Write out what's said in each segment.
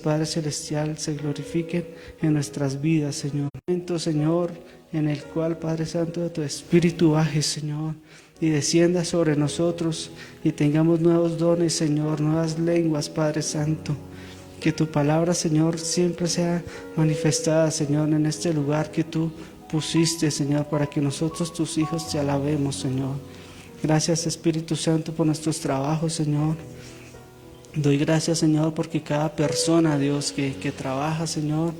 Padre Celestial, se glorifiquen en nuestras vidas, Señor. Momento, Señor, en el cual, Padre Santo, tu Espíritu baje, Señor, y descienda sobre nosotros y tengamos nuevos dones, Señor, nuevas lenguas, Padre Santo. Que tu palabra, Señor, siempre sea manifestada, Señor, en este lugar que tú pusiste, Señor, para que nosotros, tus hijos, te alabemos, Señor. Gracias, Espíritu Santo, por nuestros trabajos, Señor. Doy gracias, Señor, porque cada persona, Dios, que trabaja, Señor,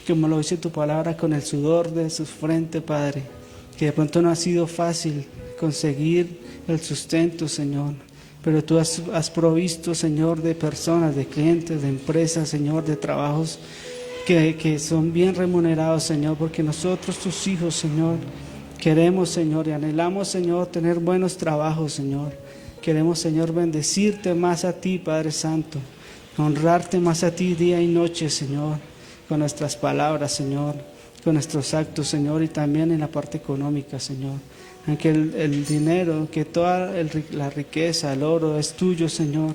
como lo dice tu palabra, con el sudor de su frente, Padre, que de pronto no ha sido fácil conseguir el sustento, Señor, pero tú has provisto, Señor, de personas, de clientes, de empresas, Señor, de trabajos que son bien remunerados, Señor, porque nosotros, tus hijos, Señor, queremos, Señor, y anhelamos, Señor, tener buenos trabajos, Señor. Queremos, Señor, bendecirte más a ti, Padre Santo, honrarte más a ti día y noche, Señor, con nuestras palabras, Señor, con nuestros actos, Señor, y también en la parte económica, Señor. Aunque el dinero, que toda la riqueza, el oro es tuyo, Señor,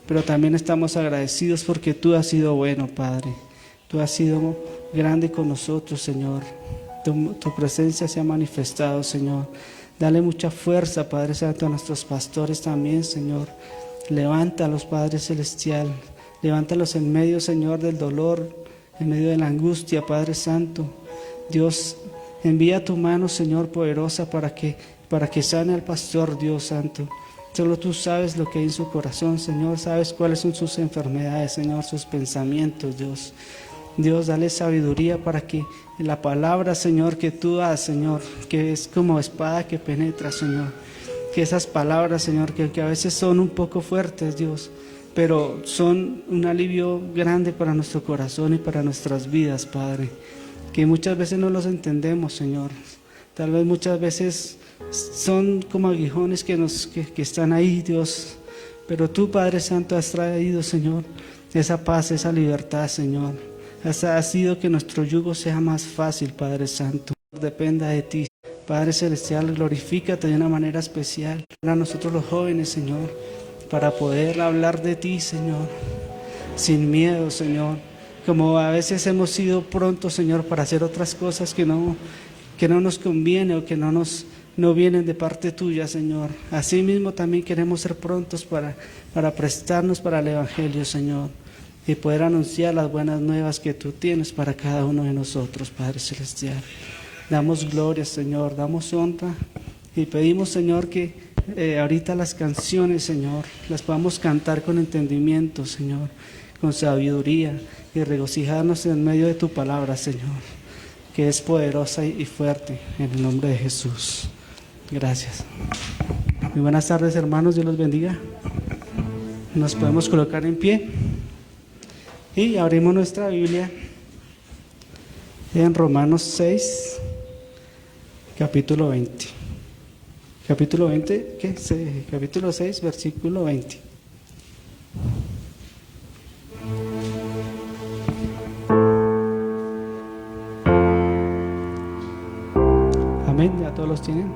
pero también estamos agradecidos porque tú has sido bueno, Padre. Tú has sido grande con nosotros, Señor. Tu presencia se ha manifestado, Señor. Dale mucha fuerza, Padre Santo, a nuestros pastores también, Señor. Levántalos, Padre Celestial. Levántalos en medio, Señor, del dolor, en medio de la angustia, Padre Santo. Dios, envía tu mano, Señor, poderosa para que sane al pastor, Dios Santo. Solo tú sabes lo que hay en su corazón, Señor. Sabes cuáles son sus enfermedades, Señor, sus pensamientos, Dios. Dios, dale sabiduría para que la palabra, Señor, que tú das, Señor, que es como espada que penetra, Señor, que esas palabras, Señor, que a veces son un poco fuertes, Dios, pero son un alivio grande para nuestro corazón y para nuestras vidas, Padre, que muchas veces no los entendemos, Señor. Tal vez muchas veces son como aguijones que están ahí, Dios, pero tú, Padre Santo, has traído, Señor, esa paz, esa libertad, Señor. Ha sido que nuestro yugo sea más fácil, Padre Santo. Dependa de ti. Padre Celestial, glorifícate de una manera especial para nosotros los jóvenes, Señor, para poder hablar de ti, Señor, sin miedo, Señor. Como a veces hemos sido prontos, Señor, para hacer otras cosas que no nos conviene o que no vienen de parte tuya, Señor. Así mismo también queremos ser prontos para prestarnos para el Evangelio, Señor, y poder anunciar las buenas nuevas que tú tienes para cada uno de nosotros, Padre Celestial. Damos gloria, Señor, damos honra y pedimos, Señor, que ahorita las canciones, Señor, las podamos cantar con entendimiento, Señor, con sabiduría y regocijarnos en medio de tu palabra, Señor, que es poderosa y fuerte, en el nombre de Jesús. Gracias. Muy buenas tardes, hermanos, Dios los bendiga. Nos podemos colocar en pie. Y abrimos nuestra Biblia en Romanos 6, capítulo 20. Capítulo 20, ¿qué? Capítulo 6, versículo 20. Amén, ya todos los tienen.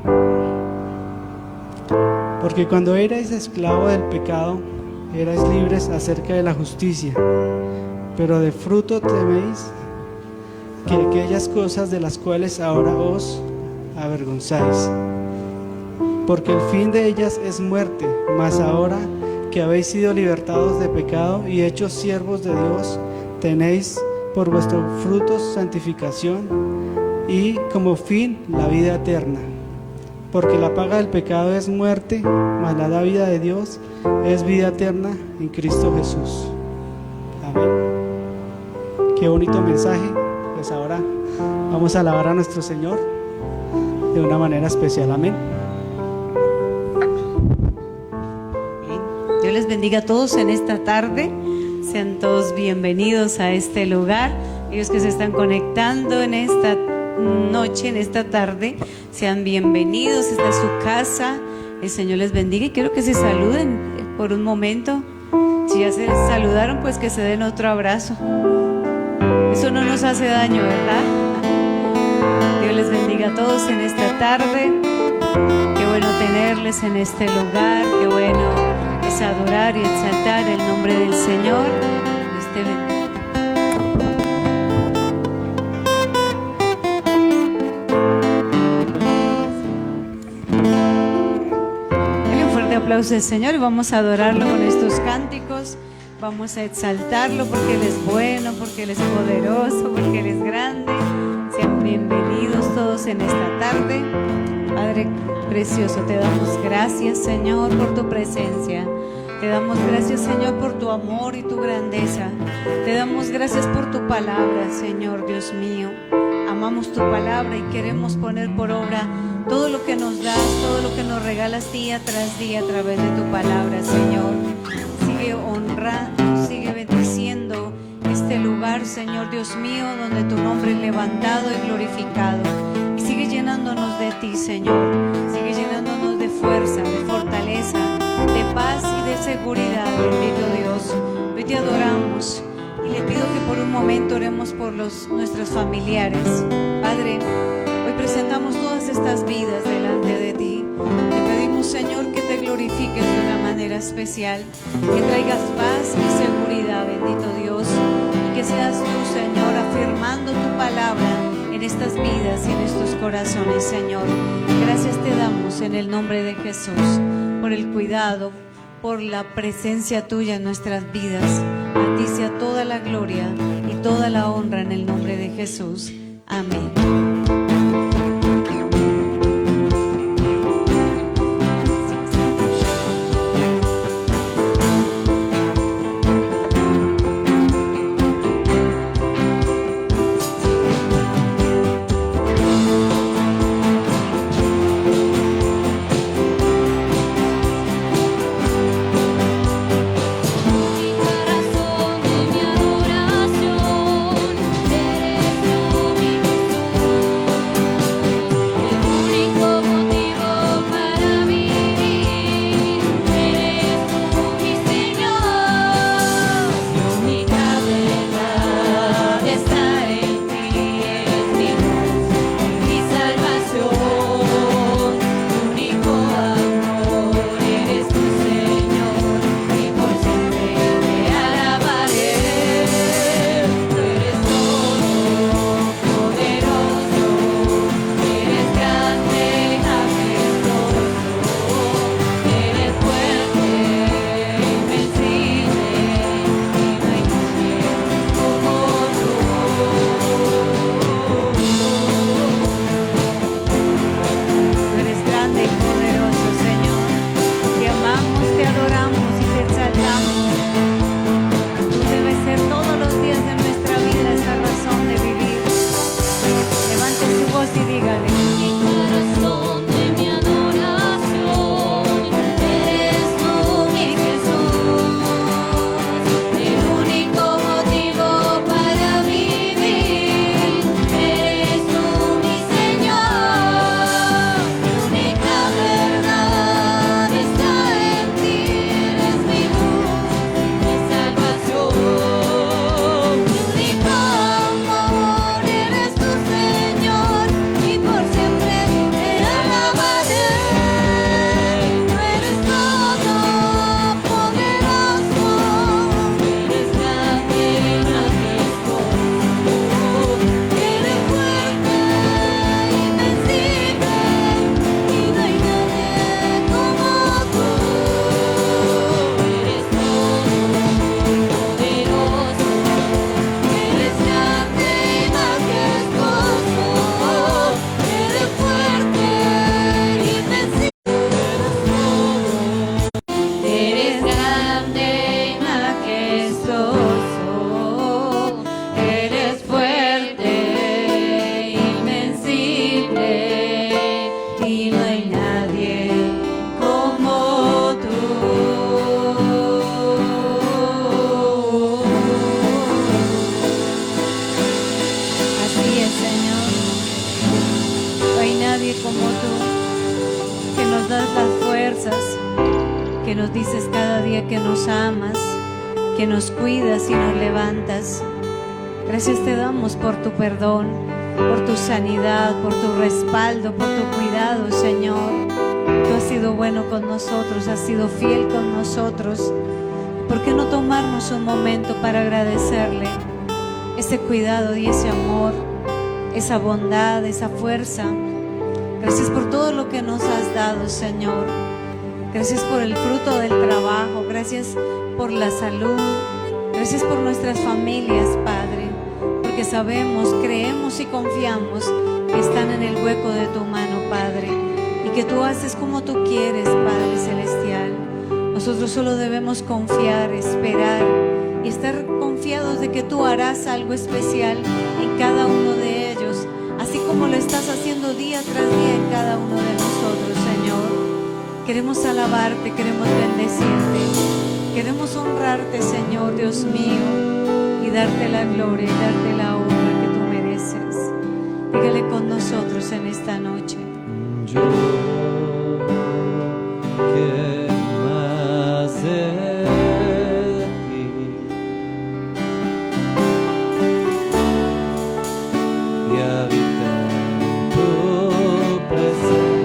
Porque cuando erais esclavo del pecado, erais libres acerca de la justicia. Pero de fruto teméis que aquellas cosas de las cuales ahora os avergonzáis, porque el fin de ellas es muerte. Mas ahora que habéis sido libertados de pecado y hechos siervos de Dios, tenéis por vuestro fruto santificación y como fin la vida eterna. Porque la paga del pecado es muerte, mas la vida de Dios es vida eterna en Cristo Jesús. Amén. Qué bonito mensaje. Pues ahora vamos a alabar a nuestro Señor de una manera especial. Amén. Dios les bendiga a todos en esta tarde. Sean todos bienvenidos a este lugar. Ellos que se están conectando en esta noche, en esta tarde, sean bienvenidos. Esta es su casa. El Señor les bendiga y quiero que se saluden por un momento. Si ya se saludaron, pues que se den otro abrazo. Eso no nos hace daño, ¿verdad? Dios les bendiga a todos en esta tarde. Qué bueno tenerles en este lugar. Qué bueno es adorar y exaltar el nombre del Señor. te bendiga. Dale un fuerte aplauso al Señor y vamos a adorarlo con estos cánticos. Vamos a exaltarlo porque Él es bueno, porque Él es poderoso, porque Él es grande. Sean bienvenidos todos en esta tarde. Padre precioso, te damos gracias, Señor, por tu presencia. Te damos gracias, Señor, por tu amor y tu grandeza. Te damos gracias por tu palabra, Señor, Dios mío. Amamos tu palabra y queremos poner por obra todo lo que nos das, todo lo que nos regalas día tras día a través de tu palabra, Señor. Sigue honrando, sigue bendiciendo este lugar, Señor Dios mío, donde tu nombre es levantado y glorificado. Y sigue llenándonos de ti, Señor. Sigue llenándonos de fuerza, de fortaleza, de paz y de seguridad, bendito Dios. Hoy te adoramos y le pido que por un momento oremos por nuestros familiares. Padre, hoy presentamos todas estas vidas delante de ti. Te pedimos, Señor, que te glorifiques de una manera especial, que traigas paz y seguridad, bendito Dios, y que seas tú, Señor, afirmando tu palabra en estas vidas y en estos corazones, Señor. Gracias te damos en el nombre de Jesús por el cuidado, por la presencia tuya en nuestras vidas. A ti sea toda la gloria y toda la honra en el nombre de Jesús. Amén. que nos dices cada día que nos amas, que nos cuidas y nos levantas. Gracias te damos por tu perdón, por tu sanidad, por tu respaldo, por tu cuidado, Señor. Tú has sido bueno con nosotros, has sido fiel con nosotros. ¿por qué no tomarnos un momento para agradecerle ese cuidado y ese amor, esa bondad, esa fuerza? Gracias por todo lo que nos has dado, Señor. Gracias por el fruto del trabajo, gracias por la salud, gracias por nuestras familias, Padre, porque sabemos, creemos y confiamos que están en el hueco de tu mano, Padre, y que tú haces como tú quieres, Padre Celestial. Nosotros solo debemos confiar, esperar y estar confiados de que tú harás algo especial en cada uno de ellos, así como lo estás haciendo día tras día en cada uno de nosotros, Señor. Queremos alabarte, queremos bendecirte, queremos honrarte, Señor Dios mío, y darte la gloria y darte la honra que tú mereces. Dígale con nosotros en esta noche. Yo quiero más de ti y habitar en tu presencia.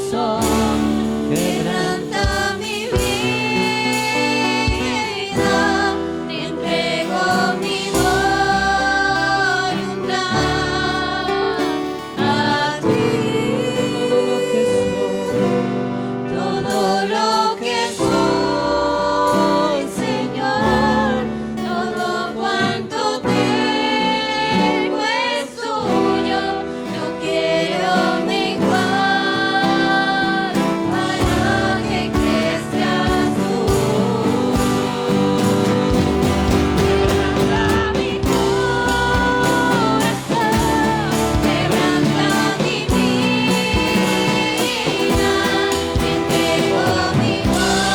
corazón, quebranta mi vida, te entrego mi voluntad a ti. Todo lo que soy, Señor, todo cuanto tengo es tuyo. Yo quiero menguar para que crezcas tú. Quebranta mi corazón, quebranta mi vida, te entrego mi voluntad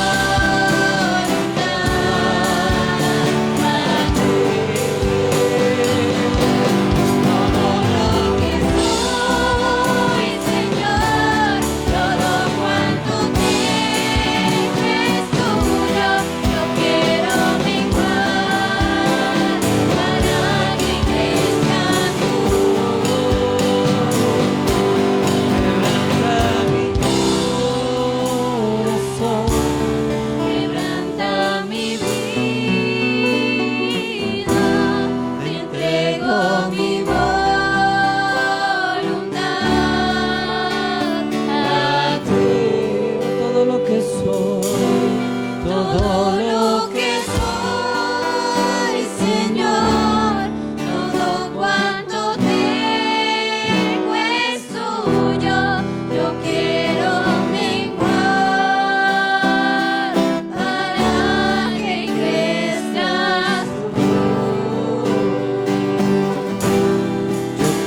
a ti. Todo lo que soy, Señor, todo cuanto tengo es tuyo. Yo quiero menguar para que crezcas tú. Quebranta mi vida, te entrego mi voluntad a ti. Todo lo que soy, Todo lo que soy, Señor, todo cuanto tengo es tuyo. Yo quiero menguar para que crezcas tú.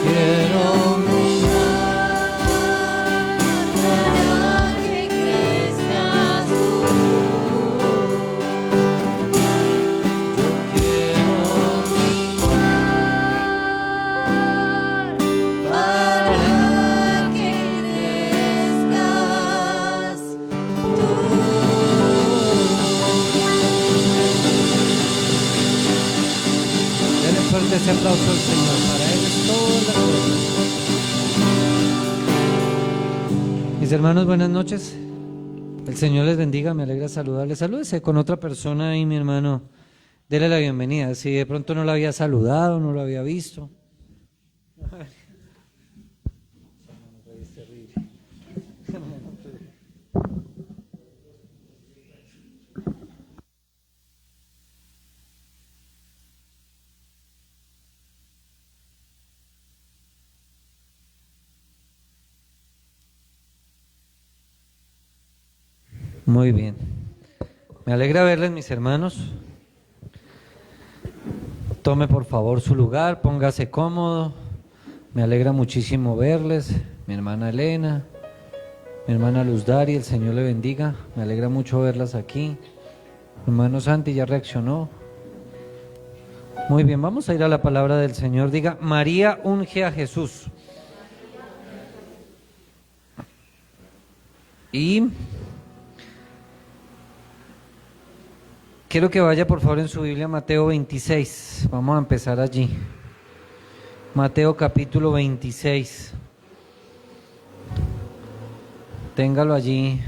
quiero Para que crezcas tú. Para que crezcas tú. Denle fuerte ese aplauso al Señor. Para Él es todas las cosas. Mis hermanos, buenas noches. El Señor les bendiga, me alegra saludarles. Salúdese con otra persona ahí, mi hermano. Dele la bienvenida. Si de pronto no lo había saludado, no lo había visto. Muy bien. Me alegra verles, mis hermanos. Tome por favor su lugar, póngase cómodo. Me alegra muchísimo verles, mi hermana Elena, mi hermana Luz Dari, el Señor le bendiga. Me alegra mucho verlas aquí. Mi hermano Santi ya reaccionó. Muy bien, vamos a ir a la palabra del Señor. Diga, María unge a Jesús. Y quiero que vaya por favor en su Biblia a Mateo 26. Vamos a empezar allí. Mateo capítulo 26. Téngalo allí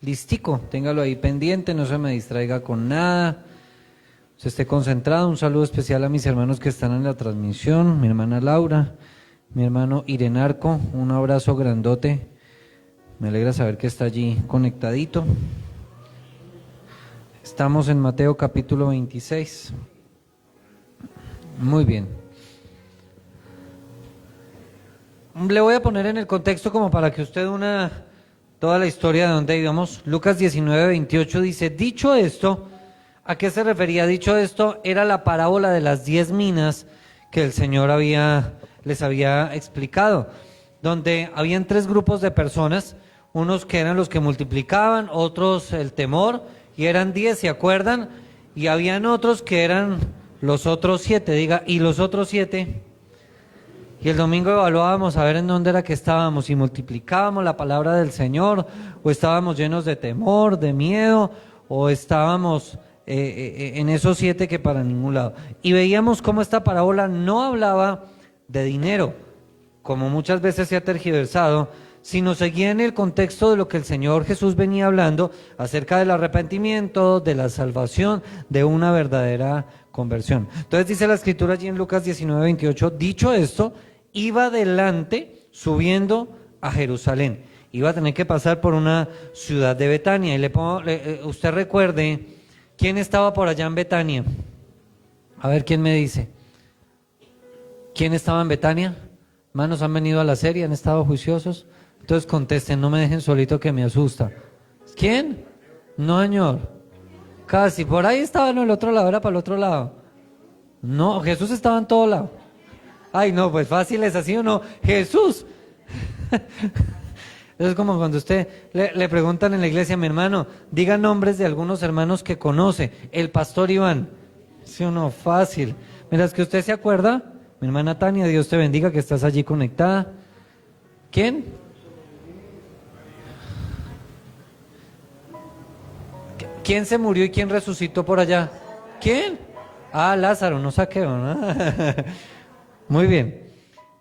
listico, téngalo ahí pendiente, no se me distraiga con nada. Se esté concentrado. Un saludo especial a mis hermanos que están en la transmisión, mi hermana Laura, mi hermano Irenarco, un abrazo grandote. Me alegra saber que está allí conectadito. Estamos en Mateo capítulo 26. Muy bien. Le voy a poner en el contexto como para que usted una toda la historia de dónde íbamos. Lucas 19:28 dice, dicho esto, ¿a qué se refería? Dicho esto, era la parábola de las 10 minas que el Señor les había explicado, donde habían 3 grupos de personas, unos que eran los que multiplicaban, otros el temor, y eran 10, ¿se acuerdan? Y habían otros que eran los otros 7, diga, y los otros 7. Y el domingo evaluábamos a ver en dónde era que estábamos, si multiplicábamos la palabra del Señor, o estábamos llenos de temor, de miedo, o estábamos en esos 7 que para ningún lado. Y veíamos cómo esta parábola no hablaba de dinero, como muchas veces se ha tergiversado, sino seguía en el contexto de lo que el Señor Jesús venía hablando acerca del arrepentimiento, de la salvación, de una verdadera conversión. Entonces dice la Escritura allí en Lucas 19:28, dicho esto, iba adelante subiendo a Jerusalén. Iba a tener que pasar por una ciudad de Betania. Y usted recuerde, ¿quién estaba por allá en Betania? A ver, ¿quién me dice? ¿Quién estaba en Betania? Hermanos, ¿han venido a la serie? ¿Han estado juiciosos? Entonces contesten, no me dejen solito que me asusta. ¿Quién? No, señor. Casi, por ahí estaba en el otro lado, era para el otro lado. No, Jesús estaba en todo lado. Ay, no, pues fácil es así o no. Jesús. Es como cuando usted le preguntan en la iglesia, mi hermano, diga nombres de algunos hermanos que conoce. El pastor Iván. ¿Sí o no? Fácil. Mira, es que usted se acuerda, mi hermana Tania, Dios te bendiga que estás allí conectada. ¿Quién? ¿Quién se murió y quién resucitó por allá? ¿Quién? Ah, Lázaro, no saqueo, ¿no? Muy bien.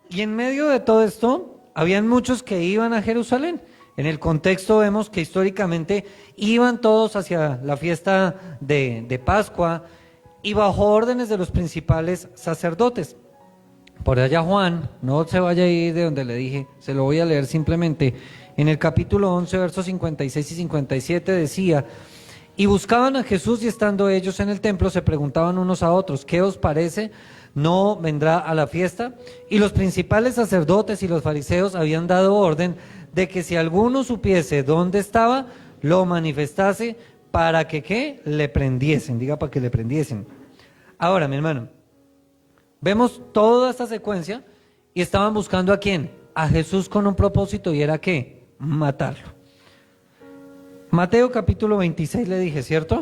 Y en medio de todo esto, habían muchos que iban a Jerusalén. En el contexto vemos que históricamente iban todos hacia la fiesta de Pascua y bajo órdenes de los principales sacerdotes. Por allá Juan, no se vaya a ir de donde le dije, se lo voy a leer simplemente. En el capítulo 11, versos 56 y 57 decía: y buscaban a Jesús y estando ellos en el templo se preguntaban unos a otros, ¿qué os parece? ¿No vendrá a la fiesta? Y los principales sacerdotes y los fariseos habían dado orden de que si alguno supiese dónde estaba, lo manifestase para que ¿qué? Le prendiesen, diga para que le prendiesen. Ahora, mi hermano, vemos toda esta secuencia y estaban buscando ¿a quién? A Jesús con un propósito y era ¿qué? Matarlo. Mateo capítulo 26 le dije, ¿cierto?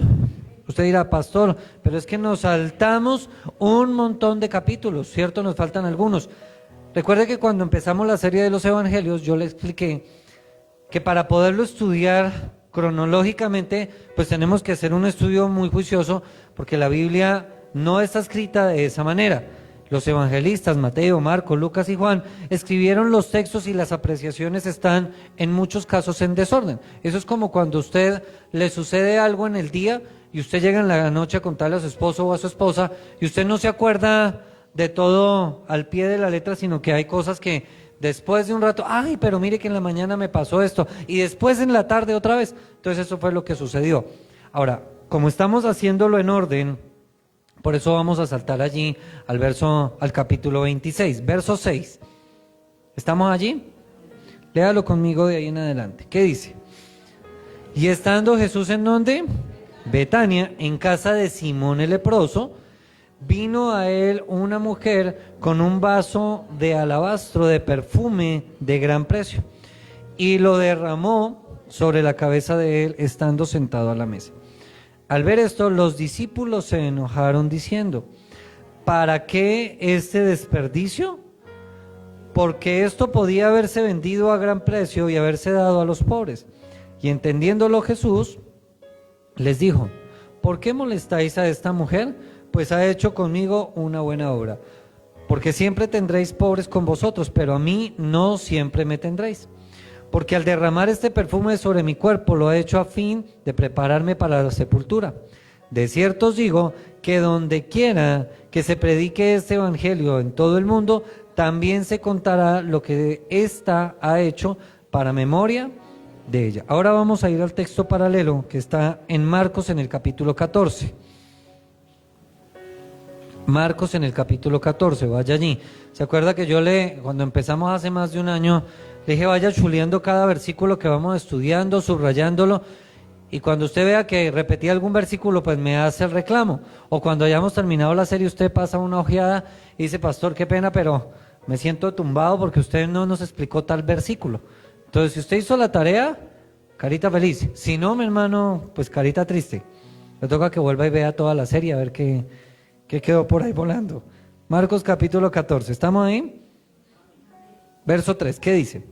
Usted dirá, pastor, pero es que nos saltamos un montón de capítulos, ¿cierto? Nos faltan algunos. Recuerde que cuando empezamos la serie de los evangelios, yo le expliqué que para poderlo estudiar cronológicamente, pues tenemos que hacer un estudio muy juicioso, porque la Biblia no está escrita de esa manera. Los evangelistas, Mateo, Marcos, Lucas y Juan, escribieron los textos y las apreciaciones están en muchos casos en desorden. Eso es como cuando a usted le sucede algo en el día y usted llega en la noche a contarle a su esposo o a su esposa y usted no se acuerda de todo al pie de la letra, sino que hay cosas que después de un rato, ay, pero mire que en la mañana me pasó esto y después en la tarde otra vez. Entonces eso fue lo que sucedió. Ahora, como estamos haciéndolo en orden, por eso vamos a saltar allí al capítulo 26, verso 6. ¿Estamos allí? Léalo conmigo de ahí en adelante. ¿Qué dice? Y estando Jesús en ¿dónde? Betania, en casa de Simón el leproso, vino a él una mujer con un vaso de alabastro de perfume de gran precio y lo derramó sobre la cabeza de él estando sentado a la mesa. Al ver esto, los discípulos se enojaron diciendo, ¿para qué este desperdicio? Porque esto podía haberse vendido a gran precio y haberse dado a los pobres. Y entendiéndolo Jesús, les dijo, ¿por qué molestáis a esta mujer? Pues ha hecho conmigo una buena obra. Porque siempre tendréis pobres con vosotros, pero a mí no siempre me tendréis. Porque al derramar este perfume sobre mi cuerpo lo ha hecho a fin de prepararme para la sepultura. De cierto os digo que donde quiera que se predique este evangelio en todo el mundo, también se contará lo que ésta ha hecho para memoria de ella. Ahora vamos a ir al texto paralelo que está en Marcos en el capítulo 14. Marcos en el capítulo 14, vaya allí. ¿Se acuerda que cuando empezamos hace más de un año, le dije vaya chuleando cada versículo que vamos estudiando, subrayándolo, y cuando usted vea que repetí algún versículo, pues me hace el reclamo, o cuando hayamos terminado la serie usted pasa una ojeada y dice, pastor, qué pena, pero me siento tumbado porque usted no nos explicó tal versículo. Entonces, si usted hizo la tarea, carita feliz, si no, mi hermano, pues carita triste. Le toca que vuelva y vea toda la serie a ver qué quedó por ahí volando. Marcos capítulo 14, ¿estamos ahí? Verso 3, ¿qué dice?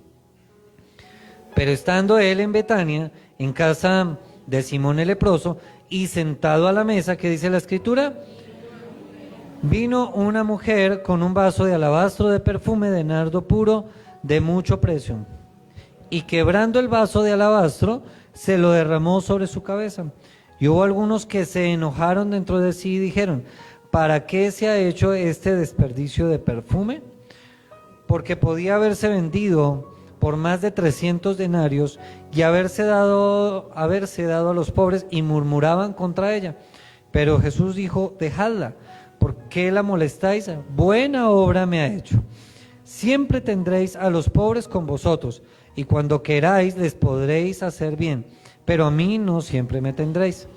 Pero estando él en Betania, en casa de Simón el leproso, y sentado a la mesa, ¿qué dice la escritura? Vino una mujer con un vaso de alabastro de perfume de nardo puro de mucho precio, y quebrando el vaso de alabastro, se lo derramó sobre su cabeza. Y hubo algunos que se enojaron dentro de sí y dijeron: ¿para qué se ha hecho este desperdicio de perfume? Porque podía haberse vendido por más de 300 denarios y haberse dado a los pobres, y murmuraban contra ella. Pero Jesús dijo: dejadla, ¿por qué la molestáis? Buena obra me ha hecho. Siempre tendréis a los pobres con vosotros, y cuando queráis les podréis hacer bien, pero a mí no siempre me tendréis.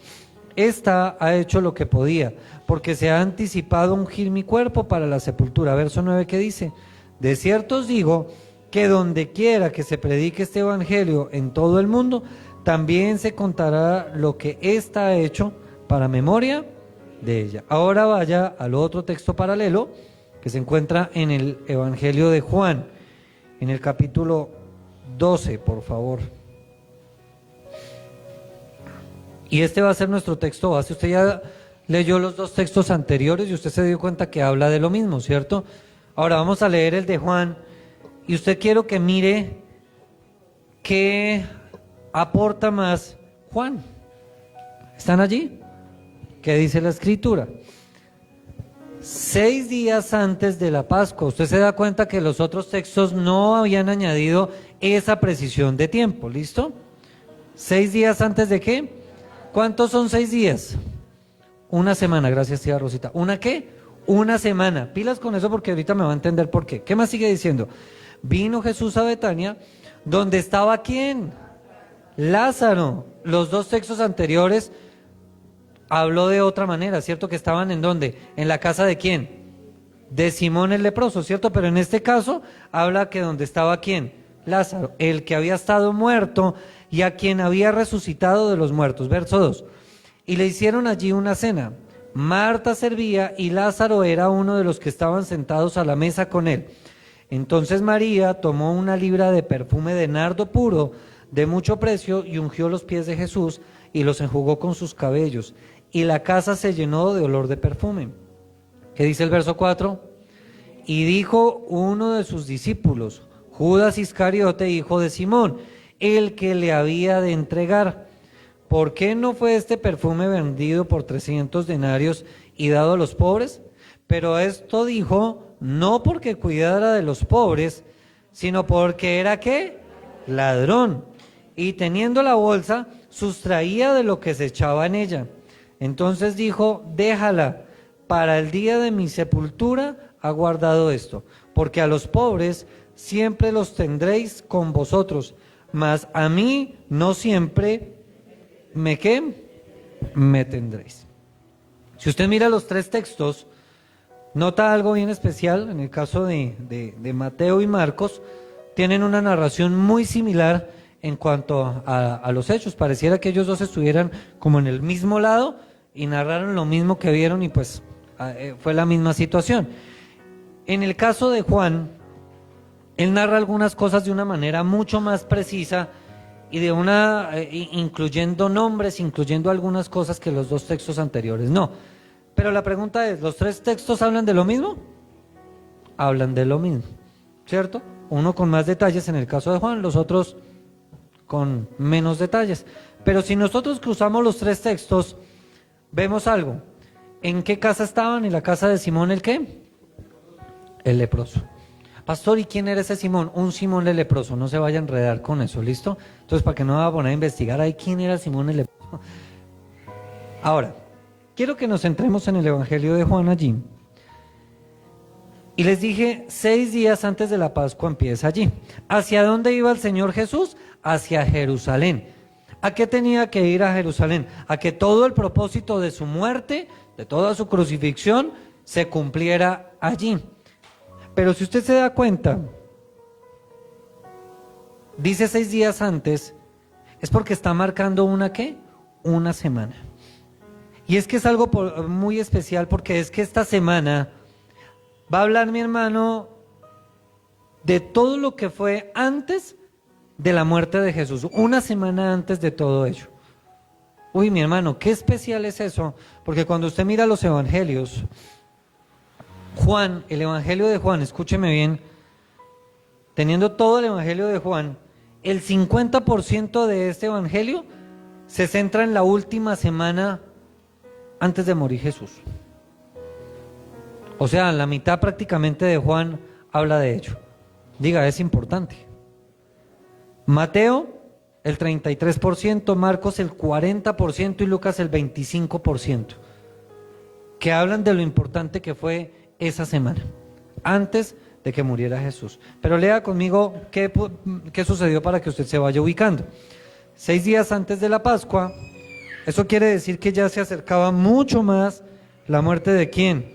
Esta ha hecho lo que podía, porque se ha anticipado ungir mi cuerpo para la sepultura. Verso 9, que dice: de cierto os digo que donde quiera que se predique este evangelio en todo el mundo, también se contará lo que ésta ha hecho para memoria de ella. Ahora vaya al otro texto paralelo que se encuentra en el Evangelio de Juan, en el capítulo 12, por favor. Y este va a ser nuestro texto base. Usted ya leyó los dos textos anteriores y usted se dio cuenta que habla de lo mismo, ¿cierto? Ahora vamos a leer el de Juan, y usted quiero que mire qué aporta más Juan. ¿Están allí? ¿Qué dice la Escritura? 6 días antes de la Pascua. Usted se da cuenta que los otros textos no habían añadido esa precisión de tiempo, ¿listo? 6 días antes de qué. ¿Cuántos son 6 días? Una semana, gracias tía Rosita. ¿Una qué? Una semana. Pilas con eso porque ahorita me va a entender por qué. ¿Qué más sigue diciendo? Vino Jesús a Betania, donde estaba ¿quién? Lázaro. Los dos textos anteriores habló de otra manera, ¿cierto? Que estaban ¿en dónde? ¿En la casa de quién? De Simón el leproso, ¿cierto? Pero en este caso habla que donde estaba ¿quién? Lázaro, el que había estado muerto y a quien había resucitado de los muertos. Verso 2. Y le hicieron allí una cena. Marta servía y Lázaro era uno de los que estaban sentados a la mesa con él. Entonces María tomó una libra de perfume de nardo puro, de mucho precio, y ungió los pies de Jesús y los enjugó con sus cabellos. Y la casa se llenó de olor de perfume. ¿Qué dice el verso 4? Y dijo uno de sus discípulos, Judas Iscariote, hijo de Simón, el que le había de entregar: ¿por qué no fue este perfume vendido por 300 denarios y dado a los pobres? Pero esto dijo no porque cuidara de los pobres, sino porque era ¿qué? Ladrón. Y teniendo la bolsa, sustraía de lo que se echaba en ella. Entonces dijo: déjala, para el día de mi sepultura ha guardado esto, porque a los pobres siempre los tendréis con vosotros, mas a mí no siempre me tendréis. Si usted mira los tres textos, nota algo bien especial. En el caso de Mateo y Marcos, tienen una narración muy similar en cuanto a los hechos. Pareciera que ellos dos estuvieran como en el mismo lado y narraron lo mismo que vieron, y pues fue la misma situación. En el caso de Juan, él narra algunas cosas de una manera mucho más precisa y incluyendo nombres, incluyendo algunas cosas que los dos textos anteriores no. Pero la pregunta es, ¿los tres textos hablan de lo mismo? Hablan de lo mismo, ¿cierto? Uno con más detalles en el caso de Juan, los otros con menos detalles. Pero si nosotros cruzamos los tres textos, vemos algo. ¿En qué casa estaban? ¿En la casa de Simón el qué? El leproso. Pastor, ¿y quién era ese Simón? Un Simón el leproso. No se vaya a enredar con eso, ¿listo? Entonces, para que no me va a poner a investigar ahí quién era Simón el leproso. Ahora, quiero que nos centremos en el Evangelio de Juan allí. Y les dije, 6 días antes de la Pascua empieza allí. ¿Hacia dónde iba el Señor Jesús? Hacia Jerusalén. ¿A qué tenía que ir a Jerusalén? A que todo el propósito de su muerte, de toda su crucifixión, se cumpliera allí. Pero si usted se da cuenta, dice 6 días antes, es porque está marcando una ¿qué? Una semana. Y es que es algo muy especial, porque es que esta semana va a hablar mi hermano de todo lo que fue antes de la muerte de Jesús, una semana antes de todo ello. Uy, mi hermano, qué especial es eso, porque cuando usted mira los evangelios, Juan, el evangelio de Juan, escúcheme bien, teniendo todo el evangelio de Juan el 50% de este evangelio se centra en la última semana antes de morir Jesús. O sea, la mitad prácticamente de Juan habla de ello. Diga, es importante. Mateo, el 33%, Marcos el 40% y Lucas el 25%, que hablan de lo importante que fue esa semana, antes de que muriera Jesús. Pero lea conmigo qué sucedió para que usted se vaya ubicando. 6 días antes de la Pascua, eso quiere decir que ya se acercaba mucho más la muerte de ¿quién?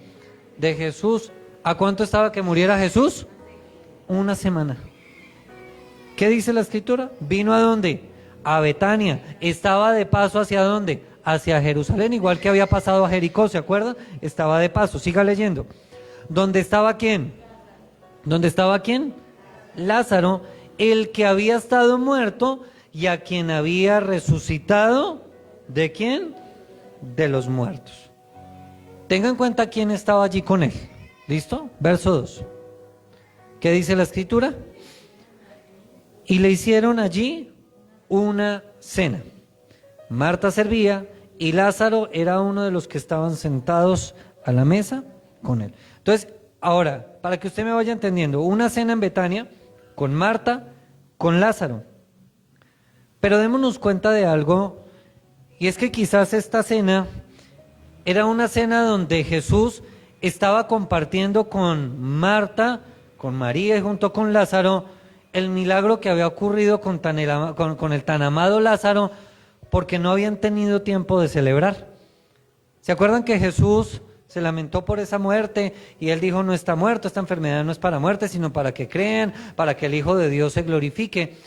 De Jesús. ¿A cuánto estaba que muriera Jesús? Una semana. ¿Qué dice la escritura? ¿Vino a dónde? A Betania. Estaba de paso ¿hacia dónde? Hacia Jerusalén, igual que había pasado a Jericó, ¿se acuerdan? Estaba de paso, siga leyendo. ¿Dónde estaba quién? ¿Dónde estaba quién? Lázaro, el que había estado muerto y a quien había resucitado. ¿De quién? De los muertos. Tenga en cuenta quién estaba allí con él. ¿Listo? Verso 2. ¿Qué dice la escritura? Y le hicieron allí una cena. Marta servía y Lázaro era uno de los que estaban sentados a la mesa con él. Entonces, ahora, para que usted me vaya entendiendo, una cena en Betania con Marta, con Lázaro. Pero démonos cuenta de algo, y es que quizás esta cena era una cena donde Jesús estaba compartiendo con Marta, con María y junto con Lázaro, el milagro que había ocurrido con el tan amado Lázaro, porque no habían tenido tiempo de celebrar. ¿Se acuerdan que Jesús se lamentó por esa muerte y él dijo, no está muerto, esta enfermedad no es para muerte, sino para que crean, para que el Hijo de Dios se glorifique?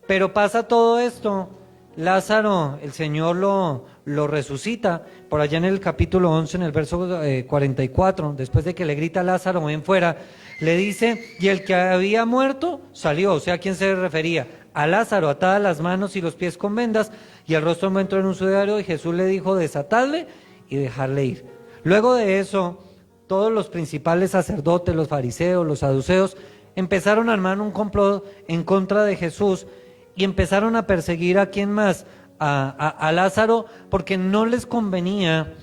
Pero pasa todo esto, Lázaro, el Señor lo resucita, por allá en el capítulo 11, en el verso 44, después de que le grita a Lázaro, ven fuera, le dice, y el que había muerto salió. O sea, ¿a quién se refería? A Lázaro, atadas las manos y los pies con vendas, y el rostro envuelto en un sudario, y Jesús le dijo, desatadle y dejarle ir. Luego de eso, todos los principales sacerdotes, los fariseos, los saduceos, empezaron a armar un complot en contra de Jesús, y empezaron a perseguir a quién más, a Lázaro, porque no les convenía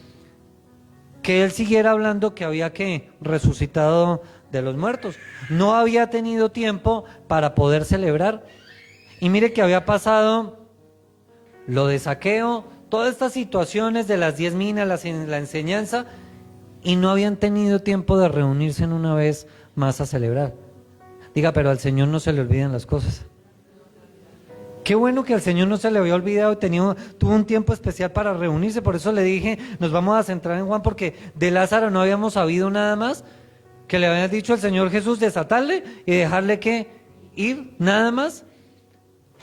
que él siguiera hablando que había que resucitado de los muertos. No había tenido tiempo para poder celebrar. Y mire que había pasado lo de Zaqueo, todas estas situaciones de las 10 minas, la enseñanza, y no habían tenido tiempo de reunirse en una vez más a celebrar. Diga, pero al Señor no se le olvidan las cosas. Qué bueno que al Señor no se le había olvidado y tuvo un tiempo especial para reunirse. Por eso le dije, nos vamos a centrar en Juan, porque de Lázaro no habíamos sabido nada más, que le había dicho el Señor Jesús desatarle y dejarle que ir, nada más.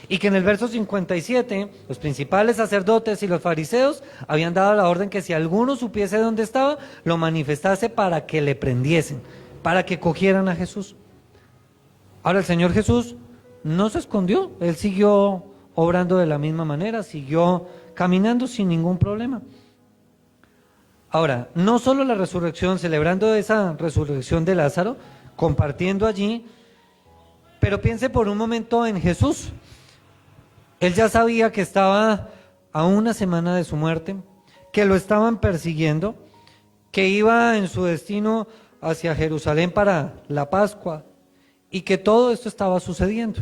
Y que en el verso 57, los principales sacerdotes y los fariseos habían dado la orden que si alguno supiese dónde estaba, lo manifestase para que le prendiesen, para que cogieran a Jesús. Ahora el Señor Jesús no se escondió, Él siguió obrando de la misma manera, siguió caminando sin ningún problema. Ahora, no solo la resurrección, celebrando esa resurrección de Lázaro, compartiendo allí, pero piense por un momento en Jesús. Él ya sabía que estaba a una semana de su muerte, que lo estaban persiguiendo, que iba en su destino hacia Jerusalén para la Pascua y que todo esto estaba sucediendo.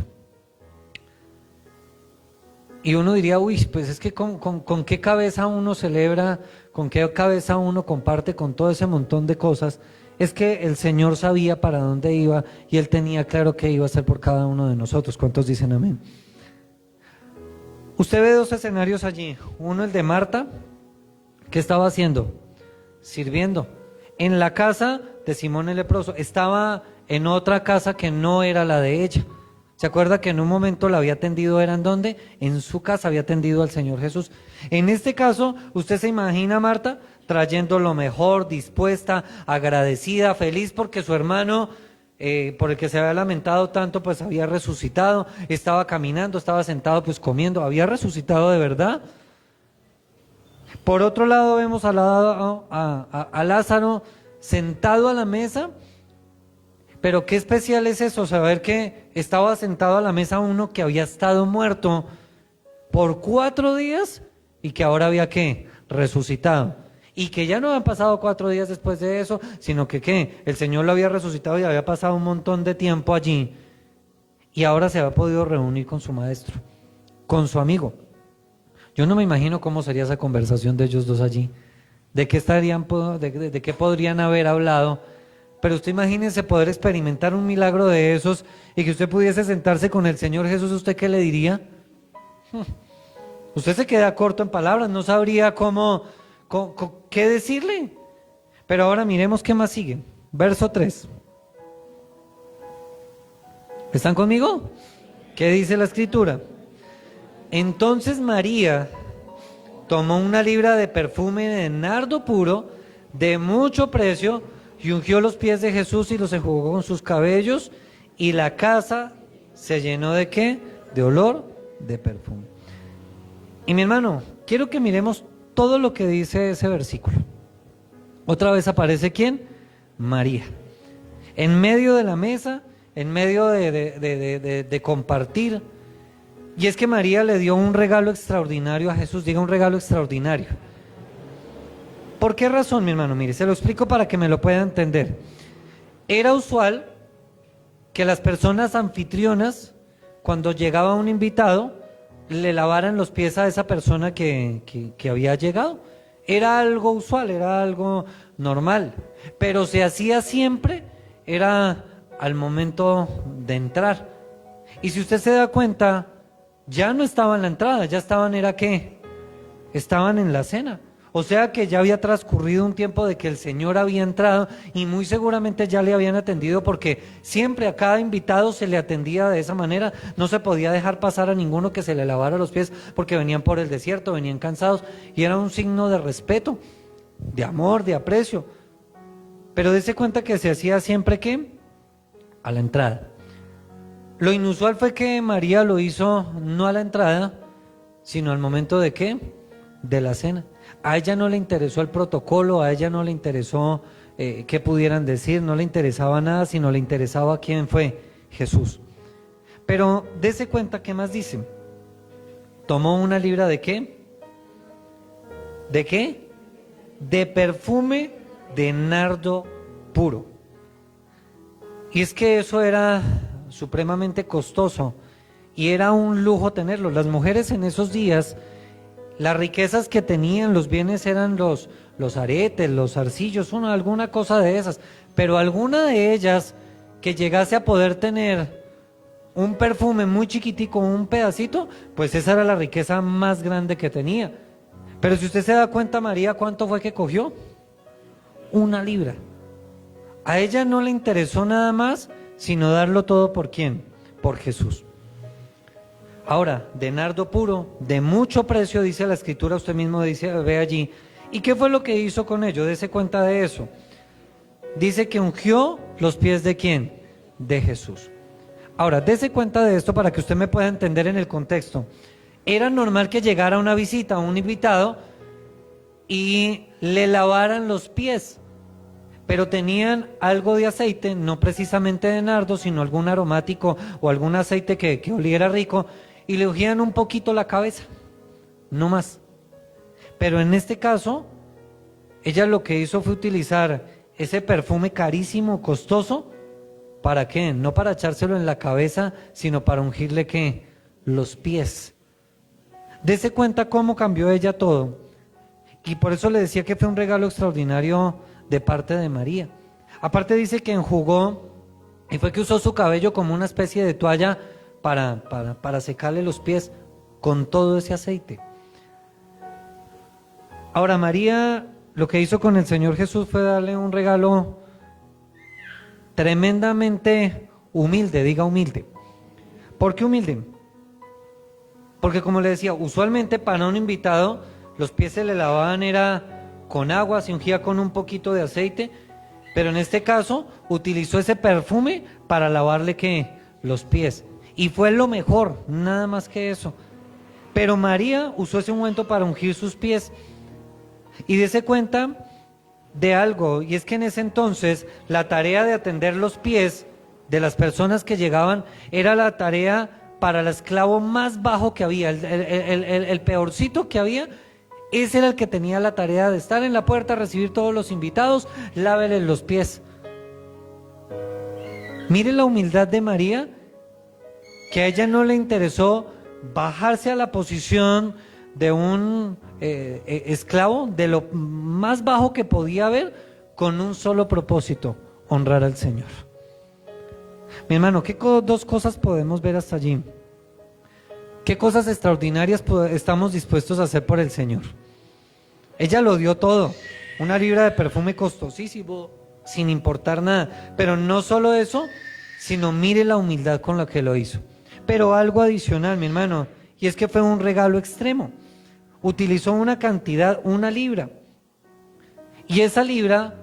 Y uno diría, uy, pues es que con qué cabeza uno celebra, con qué cabeza uno comparte con todo ese montón de cosas. Es que el Señor sabía para dónde iba y Él tenía claro qué iba a hacer por cada uno de nosotros. ¿Cuántos dicen amén? Usted ve dos escenarios allí. Uno, el de Marta, ¿qué estaba haciendo? Sirviendo. En la casa de Simón el leproso. Estaba en otra casa que no era la de ella. ¿Se acuerda que en un momento la había atendido? ¿Era en dónde? En su casa había atendido al Señor Jesús. En este caso, usted se imagina a Marta trayendo lo mejor, dispuesta, agradecida, feliz porque su hermano, por el que se había lamentado tanto, pues había resucitado, estaba caminando, estaba sentado, pues comiendo, había resucitado de verdad. Por otro lado vemos a Lázaro sentado a la mesa, Pero qué especial es eso, saber que estaba sentado a la mesa uno que había estado muerto por 4 días y que ahora había que resucitado. Y que ya no habían pasado 4 días después de eso, sino que ¿qué? El Señor lo había resucitado y había pasado un montón de tiempo allí. Y ahora se había podido reunir con su maestro, con su amigo. Yo no me imagino cómo sería esa conversación de ellos dos allí. De qué estarían, de qué podrían haber hablado. Pero usted imagínese poder experimentar un milagro de esos y que usted pudiese sentarse con el Señor Jesús, ¿usted qué le diría? Usted se queda corto en palabras, no sabría qué decirle. Pero ahora miremos qué más sigue. Verso 3. ¿Están conmigo? ¿Qué dice la escritura? Entonces María tomó una libra de perfume de nardo puro, de mucho precio, y ungió los pies de Jesús y los enjugó con sus cabellos, y la casa se llenó ¿de qué? De olor de perfume. Y mi hermano, quiero que miremos todo lo que dice ese versículo. Otra vez aparece ¿quién? María. En medio de la mesa, en medio de compartir. Y es que María le dio un regalo extraordinario a Jesús. Diga, un regalo extraordinario. ¿Por qué razón, mi hermano? Mire, se lo explico para que me lo pueda entender. Era usual que las personas anfitrionas, cuando llegaba un invitado, le lavaran los pies a esa persona que había llegado. Era algo usual, era algo normal, pero se hacía siempre, era al momento de entrar. Y si usted se da cuenta, ya no estaban en la entrada, ya estaban, ¿era qué? Estaban en la cena. O sea que ya había transcurrido un tiempo de que el Señor había entrado y muy seguramente ya le habían atendido, porque siempre a cada invitado se le atendía de esa manera. No se podía dejar pasar a ninguno que se le lavara los pies porque venían por el desierto, venían cansados, y era un signo de respeto, de amor, de aprecio. Pero dése cuenta que se hacía siempre ¿qué? A la entrada. Lo inusual fue que María lo hizo no a la entrada, sino al momento de ¿qué? De la cena. A ella no le interesó el protocolo, a ella no le interesó qué pudieran decir, no le interesaba nada, sino le interesaba quién fue, Jesús. Pero dése cuenta qué más dice. Tomó una libra ¿de qué? ¿De qué? De perfume de nardo puro. Y es que eso era supremamente costoso y era un lujo tenerlo. Las mujeres en esos días, las riquezas que tenían, los bienes eran los aretes, los zarcillos, alguna cosa de esas, pero alguna de ellas que llegase a poder tener un perfume muy chiquitico, un pedacito, pues esa era la riqueza más grande que tenía. Pero si usted se da cuenta, María, ¿cuánto fue que cogió? 1 libra. A ella no le interesó nada más, sino darlo todo ¿por quién? Por Jesús. Ahora, de nardo puro, de mucho precio, dice la escritura, usted mismo dice, ve allí. ¿Y qué fue lo que hizo con ello? Dese cuenta de eso. Dice que ungió los pies ¿de quién? De Jesús. Ahora, dese cuenta de esto para que usted me pueda entender en el contexto. Era normal que llegara una visita, un invitado, y le lavaran los pies, pero tenían algo de aceite, no precisamente de nardo, sino algún aromático o algún aceite que oliera rico, y le ungían un poquito la cabeza, no más. Pero en este caso, ella lo que hizo fue utilizar ese perfume carísimo, costoso. ¿Para qué? No para echárselo en la cabeza, sino para ungirle ¿qué? Los pies. Dese cuenta cómo cambió ella todo. Y por eso le decía que fue un regalo extraordinario de parte de María. Aparte dice que enjugó, y fue que usó su cabello como una especie de toalla para secarle los pies con todo ese aceite. Ahora, María lo que hizo con el Señor Jesús fue darle un regalo tremendamente humilde, diga humilde. ¿Por qué humilde? Porque como le decía, usualmente para un invitado los pies se le lavaban era con agua, se ungía con un poquito de aceite, pero en este caso utilizó ese perfume para lavarle ¿qué? Los pies. Y fue lo mejor, nada más que eso. Pero María usó ese ungüento para ungir sus pies. Y dése cuenta de algo, y es que en ese entonces la tarea de atender los pies de las personas que llegaban, era la tarea para el esclavo más bajo que había, el peorcito que había. Ese era el que tenía la tarea de estar en la puerta, recibir todos los invitados, láveles los pies. Mire la humildad de María, que a ella no le interesó bajarse a la posición de un esclavo, de lo más bajo que podía haber, con un solo propósito: honrar al Señor. Mi hermano, ¿qué dos cosas podemos ver hasta allí? ¿Qué cosas extraordinarias estamos dispuestos a hacer por el Señor? Ella lo dio todo, una libra de perfume costosísimo, sin importar nada. Pero no solo eso, sino mire la humildad con la que lo hizo. Pero algo adicional, mi hermano, y es que fue un regalo extremo. Utilizó una cantidad, una libra. Y esa libra,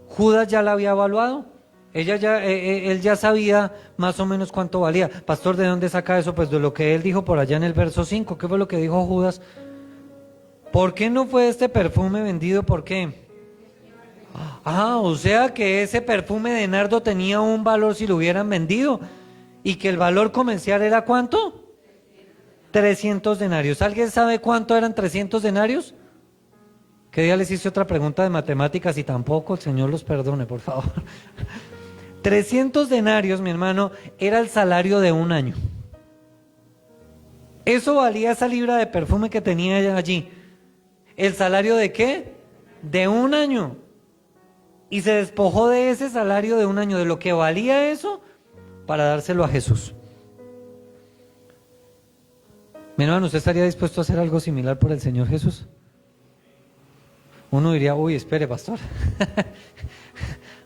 Judas ya la había evaluado. Él ya sabía más o menos cuánto valía. Pastor, ¿de dónde saca eso? Pues de lo que él dijo por allá en el verso 5. ¿Qué fue lo que dijo Judas? ¿Por qué no fue este perfume vendido? ¿Por qué? O sea que ese perfume de nardo tenía un valor si lo hubieran vendido. Y que el valor comercial era ¿cuánto? 300 denarios. ¿Alguien sabe cuánto eran 300 denarios? ¿Qué día les hice otra pregunta de matemáticas y tampoco? El Señor los perdone, por favor. 300 denarios, mi hermano, era el salario de un año. Eso valía esa libra de perfume que tenía ella allí. ¿El salario de qué? De un año. Y se despojó de ese salario de un año, de lo que valía eso, para dárselo a Jesús. Mi hermano, ¿usted estaría dispuesto a hacer algo similar por el Señor Jesús? Uno diría, uy, espere, pastor.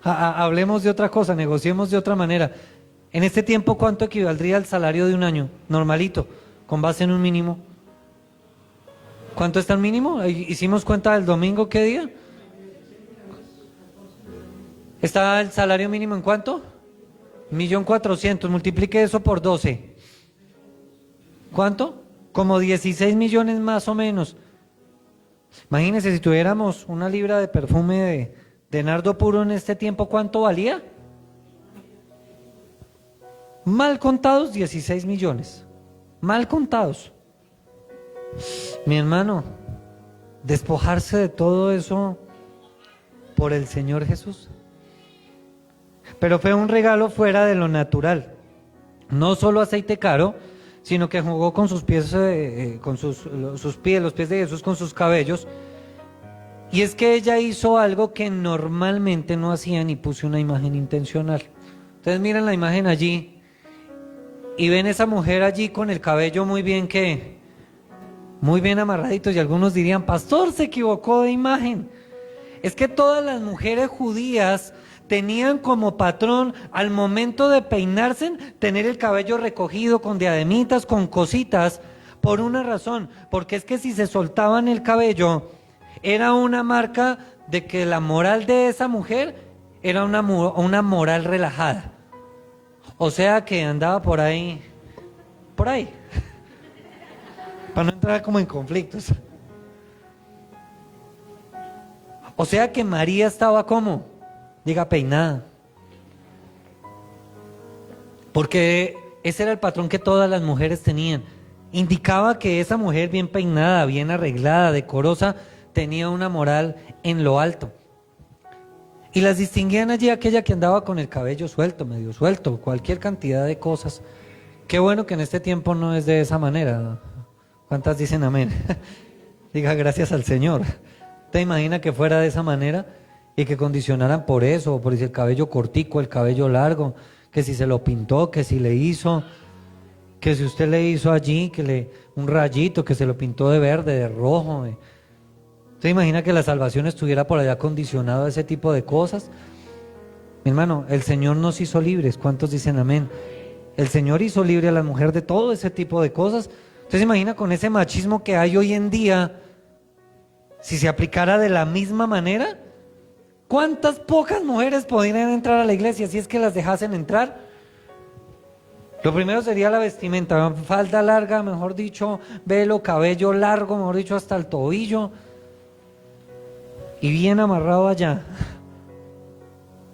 Hablemos de otra cosa, negociemos de otra manera. En este tiempo, ¿cuánto equivaldría al salario de un año? Normalito, con base en un mínimo. ¿Cuánto está el mínimo? ¿Hicimos cuenta del domingo? ¿Qué día? ¿Está el salario mínimo en cuánto? 1.400.000, multiplique eso por 12. ¿Cuánto? Como 16 millones más o menos. Imagínense, si tuviéramos una libra de perfume de nardo puro en este tiempo, ¿cuánto valía? Mal contados, 16 millones. Mal contados. Mi hermano, despojarse de todo eso por el Señor Jesús. Pero fue un regalo fuera de lo natural. No solo aceite caro, sino que jugó con sus pies, los pies de Jesús con sus cabellos. Y es que ella hizo algo que normalmente no hacían y puso una imagen intencional. Ustedes miran la imagen allí y ven esa mujer allí con el cabello muy bien amarradito, y algunos dirían, pastor, se equivocó de imagen. Es que todas las mujeres judías tenían como patrón al momento de peinarse tener el cabello recogido con diademitas, con cositas, por una razón, porque es que si se soltaban el cabello era una marca de que la moral de esa mujer era una moral relajada, o sea que andaba por ahí, para no entrar como en conflictos. O sea que María estaba como, diga, peinada, porque ese era el patrón que todas las mujeres tenían. Indicaba que esa mujer bien peinada, bien arreglada, decorosa, tenía una moral en lo alto. Y las distinguían allí aquella que andaba con el cabello suelto, medio suelto, cualquier cantidad de cosas. Qué bueno que en este tiempo no es de esa manera. ¿Cuántas dicen amén? Diga, gracias al Señor. ¿Te imagina que fuera de esa manera y que condicionaran por eso, por si el cabello cortico, el cabello largo, que si se lo pintó, que si le hizo, que si usted le hizo allí, un rayito, que se lo pintó de verde, de rojo? ¿Te imagina que la salvación estuviera por allá condicionado a ese tipo de cosas? Mi hermano, el Señor nos hizo libres. ¿Cuántos dicen amén? El Señor hizo libre a la mujer de todo ese tipo de cosas. ¿Usted se imagina con ese machismo que hay hoy en día, si se aplicara de la misma manera? ¿Cuántas pocas mujeres podrían entrar a la iglesia si es que las dejasen entrar? Lo primero sería la vestimenta, falda larga, mejor dicho, velo, cabello largo, mejor dicho, hasta el tobillo, y bien amarrado allá.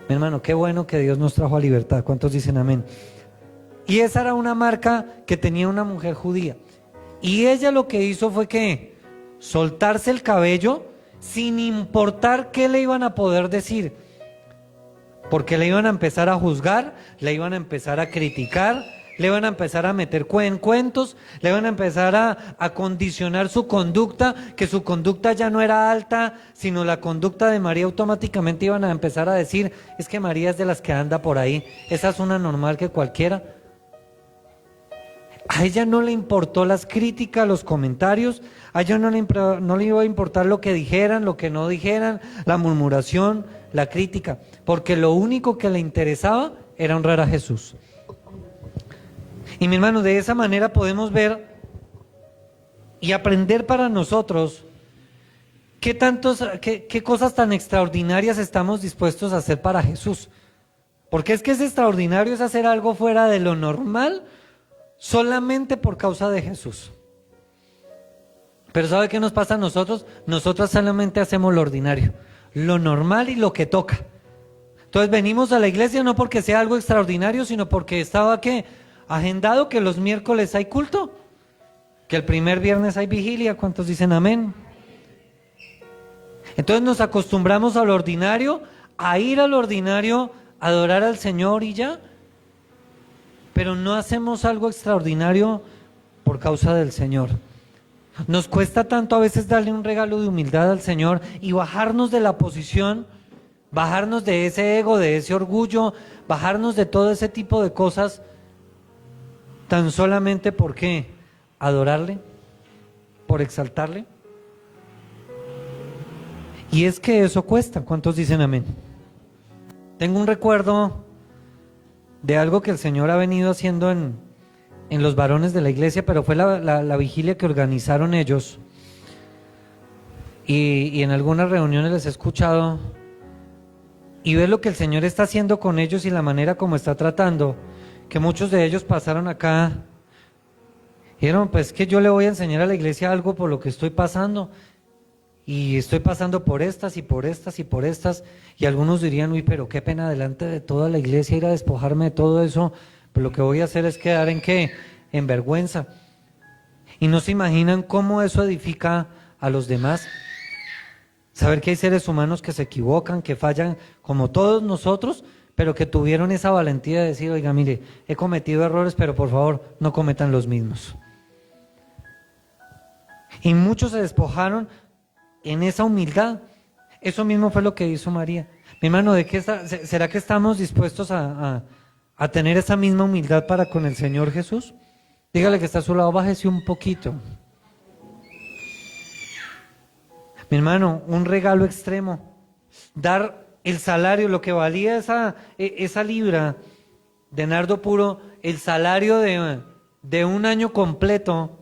Mi hermano, qué bueno que Dios nos trajo a libertad. ¿Cuántos dicen amén? Y esa era una marca que tenía una mujer judía. Y ella lo que hizo fue que soltarse el cabello sin importar qué le iban a poder decir. Porque le iban a empezar a juzgar, le iban a empezar a criticar, le iban a empezar a meter cuentos, le iban a empezar a condicionar su conducta, que su conducta ya no era alta, sino la conducta de María. Automáticamente iban a empezar a decir, es que María es de las que anda por ahí, esa es una normal que cualquiera. A ella no le importó las críticas, los comentarios, a ella no le iba a importar lo que dijeran, lo que no dijeran, la murmuración, la crítica, porque lo único que le interesaba era honrar a Jesús. Y mi hermano, de esa manera podemos ver y aprender para nosotros qué cosas tan extraordinarias estamos dispuestos a hacer para Jesús. Porque es que es extraordinario es hacer algo fuera de lo normal solamente por causa de Jesús. Pero ¿sabe qué nos pasa a nosotros? Nosotros solamente hacemos lo ordinario, lo normal y lo que toca. Entonces venimos a la iglesia no porque sea algo extraordinario, sino porque estaba agendado que los miércoles hay culto, que el primer viernes hay vigilia. ¿Cuántos dicen amén? Entonces nos acostumbramos a lo ordinario, a ir al ordinario, a adorar al Señor y ya. Pero no hacemos algo extraordinario por causa del Señor. Nos cuesta tanto a veces darle un regalo de humildad al Señor y bajarnos de la posición, bajarnos de ese ego, de ese orgullo, bajarnos de todo ese tipo de cosas, tan solamente por qué, adorarle, por exaltarle. Y es que eso cuesta. ¿Cuántos dicen amén? Tengo un recuerdo de algo que el Señor ha venido haciendo en los varones de la iglesia, pero fue la vigilia que organizaron ellos. Y en algunas reuniones les he escuchado y ver lo que el Señor está haciendo con ellos y la manera como está tratando, que muchos de ellos pasaron acá y dijeron, pues que yo le voy a enseñar a la iglesia algo por lo que estoy pasando. Y estoy pasando por estas y por estas y por estas. Y algunos dirían, uy, pero qué pena delante de toda la iglesia ir a despojarme de todo eso. Pero lo que voy a hacer es quedar ¿en qué? En vergüenza. Y no se imaginan cómo eso edifica a los demás. Saber que hay seres humanos que se equivocan, que fallan como todos nosotros, pero que tuvieron esa valentía de decir, oiga, mire, he cometido errores, pero por favor no cometan los mismos. Y muchos se despojaron en esa humildad. Eso mismo fue lo que hizo María. Mi hermano, ¿será que estamos dispuestos a tener esa misma humildad para con el Señor Jesús? Dígale que está a su lado, bájese un poquito. Mi hermano, un regalo extremo, dar el salario, lo que valía esa libra de nardo puro, el salario de un año completo.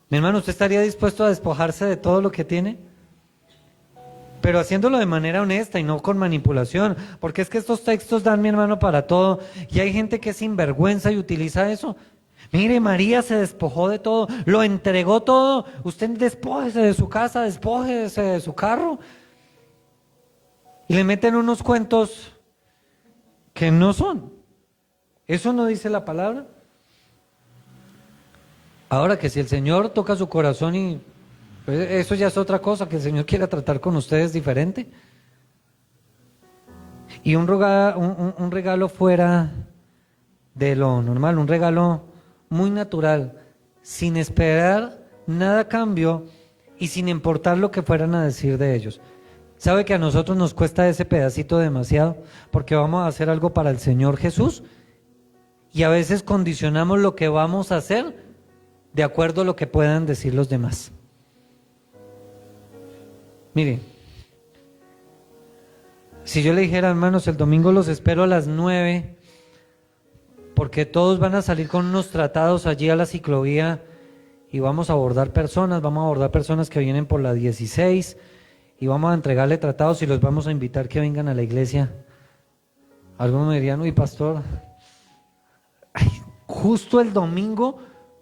Mi hermano, ¿usted estaría dispuesto a despojarse de todo lo que tiene? Pero haciéndolo de manera honesta y no con manipulación, porque es que estos textos dan, mi hermano, para todo, y hay gente que es sinvergüenza y utiliza eso. Mire, María se despojó de todo, lo entregó todo. Usted despójese de su casa, despójese de su carro. Y le meten unos cuentos que no son. Eso no dice la palabra. Ahora que si el Señor toca su corazón y pues eso ya es otra cosa, que el Señor quiera tratar con ustedes diferente. Y un regalo fuera de lo normal, un regalo muy natural, sin esperar nada a cambio y sin importar lo que fueran a decir de ellos. ¿Sabe que a nosotros nos cuesta ese pedacito demasiado? Porque vamos a hacer algo para el Señor Jesús y a veces condicionamos lo que vamos a hacer de acuerdo a lo que puedan decir los demás. Mire, si yo le dijera, hermanos, el domingo los espero a las 9, porque todos van a salir con unos tratados allí a la ciclovía y vamos a abordar personas que vienen por la 16 y vamos a entregarle tratados y los vamos a invitar que vengan a la iglesia. Algunos me dirían, uy, pastor, justo el domingo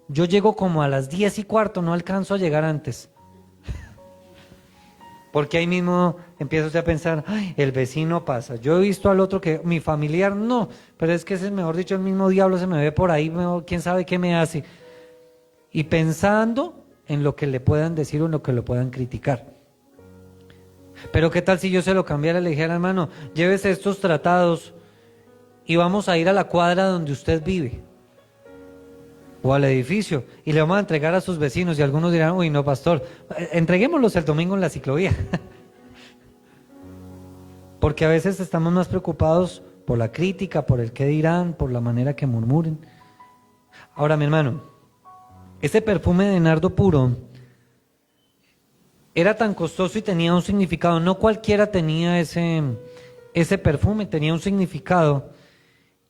yo llego como a las 10:15, no alcanzo a llegar antes. Porque ahí mismo empieza usted a pensar, ay, el vecino pasa, yo he visto al otro que, mi familiar no, pero es que ese, mejor dicho, el mismo diablo se me ve por ahí, quién sabe qué me hace. Y pensando en lo que le puedan decir o en lo que lo puedan criticar. Pero qué tal si yo se lo cambiara y le dijera, hermano, llévese estos tratados y vamos a ir a la cuadra donde usted vive o al edificio y le vamos a entregar a sus vecinos, y algunos dirán, uy no pastor, entreguémoslos el domingo en la ciclovía. Porque a veces estamos más preocupados por la crítica, por el qué dirán, por la manera que murmuren. Ahora, mi hermano, ese perfume de nardo puro era tan costoso y tenía un significado. No cualquiera tenía ese perfume, tenía un significado.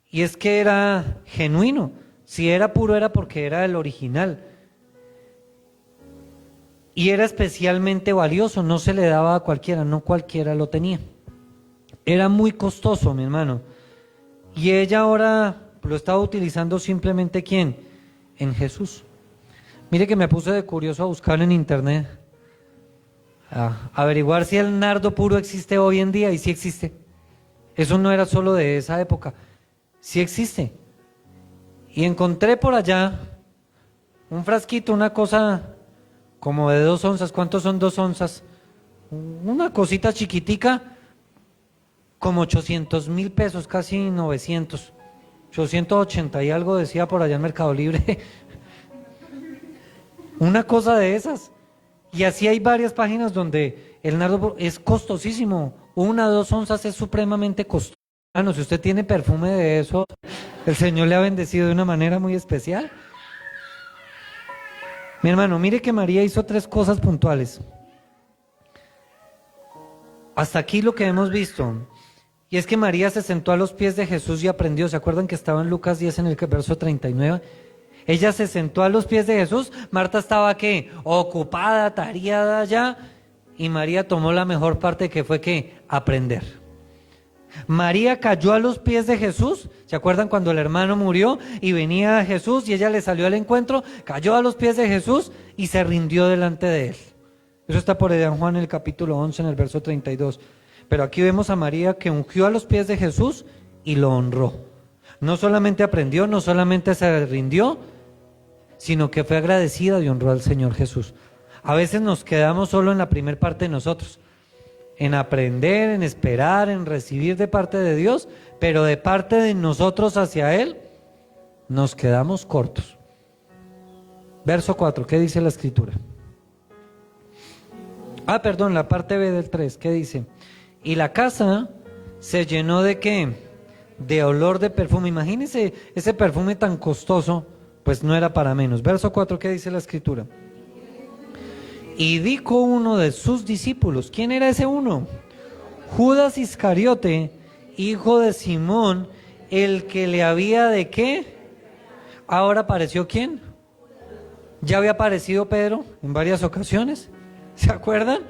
Y es que era genuino. Si era puro era porque era el original. Y era especialmente valioso, no se le daba a cualquiera, no cualquiera lo tenía. Era muy costoso, mi hermano. Y ella ahora lo estaba utilizando simplemente, ¿quién? En Jesús. Mire que me puse de curioso a buscar en internet, a averiguar si el nardo puro existe hoy en día, y sí existe. Eso no era solo de esa época, sí existe. Y encontré por allá un frasquito, una cosa como de 2 onzas. ¿Cuántos son 2 onzas? Una cosita chiquitica, como 800.000 pesos, casi 900, 880 y algo decía por allá en Mercado Libre. Una cosa de esas. Y así hay varias páginas donde el nardo es costosísimo. 1 o 2 onzas es supremamente costoso. Bueno, si usted tiene perfume de eso, el Señor le ha bendecido de una manera muy especial. Mi hermano, mire que María hizo 3 cosas puntuales. Hasta aquí lo que hemos visto. Y es que María se sentó a los pies de Jesús y aprendió. ¿Se acuerdan que estaba en Lucas 10 en el verso 39? Ella se sentó a los pies de Jesús. Marta estaba, ¿qué? Ocupada, atareada ya. Y María tomó la mejor parte, que fue, ¿qué? Aprender. María cayó a los pies de Jesús. ¿Se acuerdan cuando el hermano murió y venía a Jesús y ella le salió al encuentro? Cayó a los pies de Jesús y se rindió delante de él. Eso está por allá en Juan en el capítulo 11 en el verso 32. Pero aquí vemos a María que ungió a los pies de Jesús y lo honró. No solamente aprendió, no solamente se rindió, sino que fue agradecida y honró al Señor Jesús. A veces nos quedamos solo en la primera parte de nosotros, en aprender, en esperar, en recibir de parte de Dios, pero de parte de nosotros hacia Él, nos quedamos cortos. Verso 4, ¿qué dice la Escritura? Perdón, la parte B del 3, ¿qué dice? Y la casa se llenó ¿de qué? De olor de perfume. Imagínense ese perfume tan costoso, pues no era para menos. Verso 4, ¿qué dice la Escritura? Y dijo uno de sus discípulos. ¿Quién era ese uno? Judas Iscariote, hijo de Simón, el que le había ¿de qué? Ahora apareció ¿quién? Ya había aparecido Pedro en varias ocasiones. ¿Se acuerdan?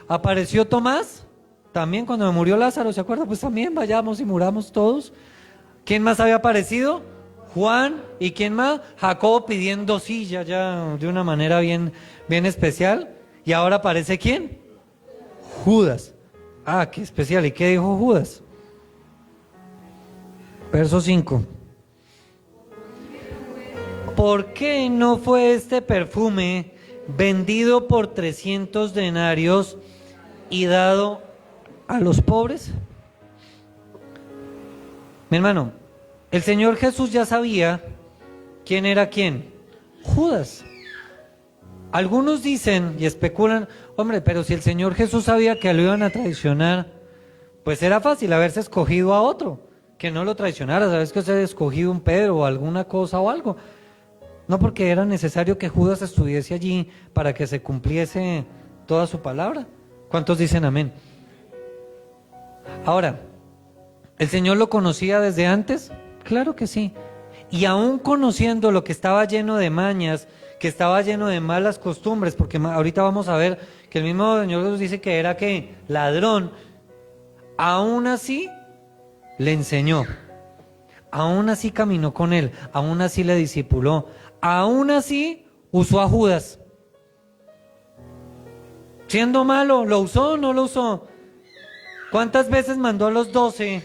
Apareció Tomás. También cuando murió Lázaro, ¿se acuerdan? Pues también vayamos y muramos todos. ¿Quién más había aparecido? Juan. ¿Y quién más? Jacobo pidiendo silla ya de una manera bien especial. ¿Y ahora aparece quién? Judas. Qué especial. ¿Y qué dijo Judas? Verso 5. ¿Por qué no fue este perfume vendido por 300 denarios y dado a los pobres? Mi hermano, el Señor Jesús ya sabía quién era quién. Judas. Algunos dicen y especulan, hombre, pero si el Señor Jesús sabía que lo iban a traicionar, pues era fácil haberse escogido a otro, que no lo traicionara. Sabes que se había escogido un Pedro o alguna cosa o algo. No, porque era necesario que Judas estuviese allí para que se cumpliese toda su palabra. ¿Cuántos dicen amén? Ahora, ¿el Señor lo conocía desde antes? Claro que sí. Y aún conociendo lo que estaba lleno de mañas, que estaba lleno de malas costumbres, porque ahorita vamos a ver que el mismo Señor Jesús dice que era ¿qué? Ladrón. Aún así le enseñó, aún así caminó con él, aún así le discipuló, aún así usó a Judas. Siendo malo, ¿lo usó o no lo usó? ¿Cuántas veces mandó a los 12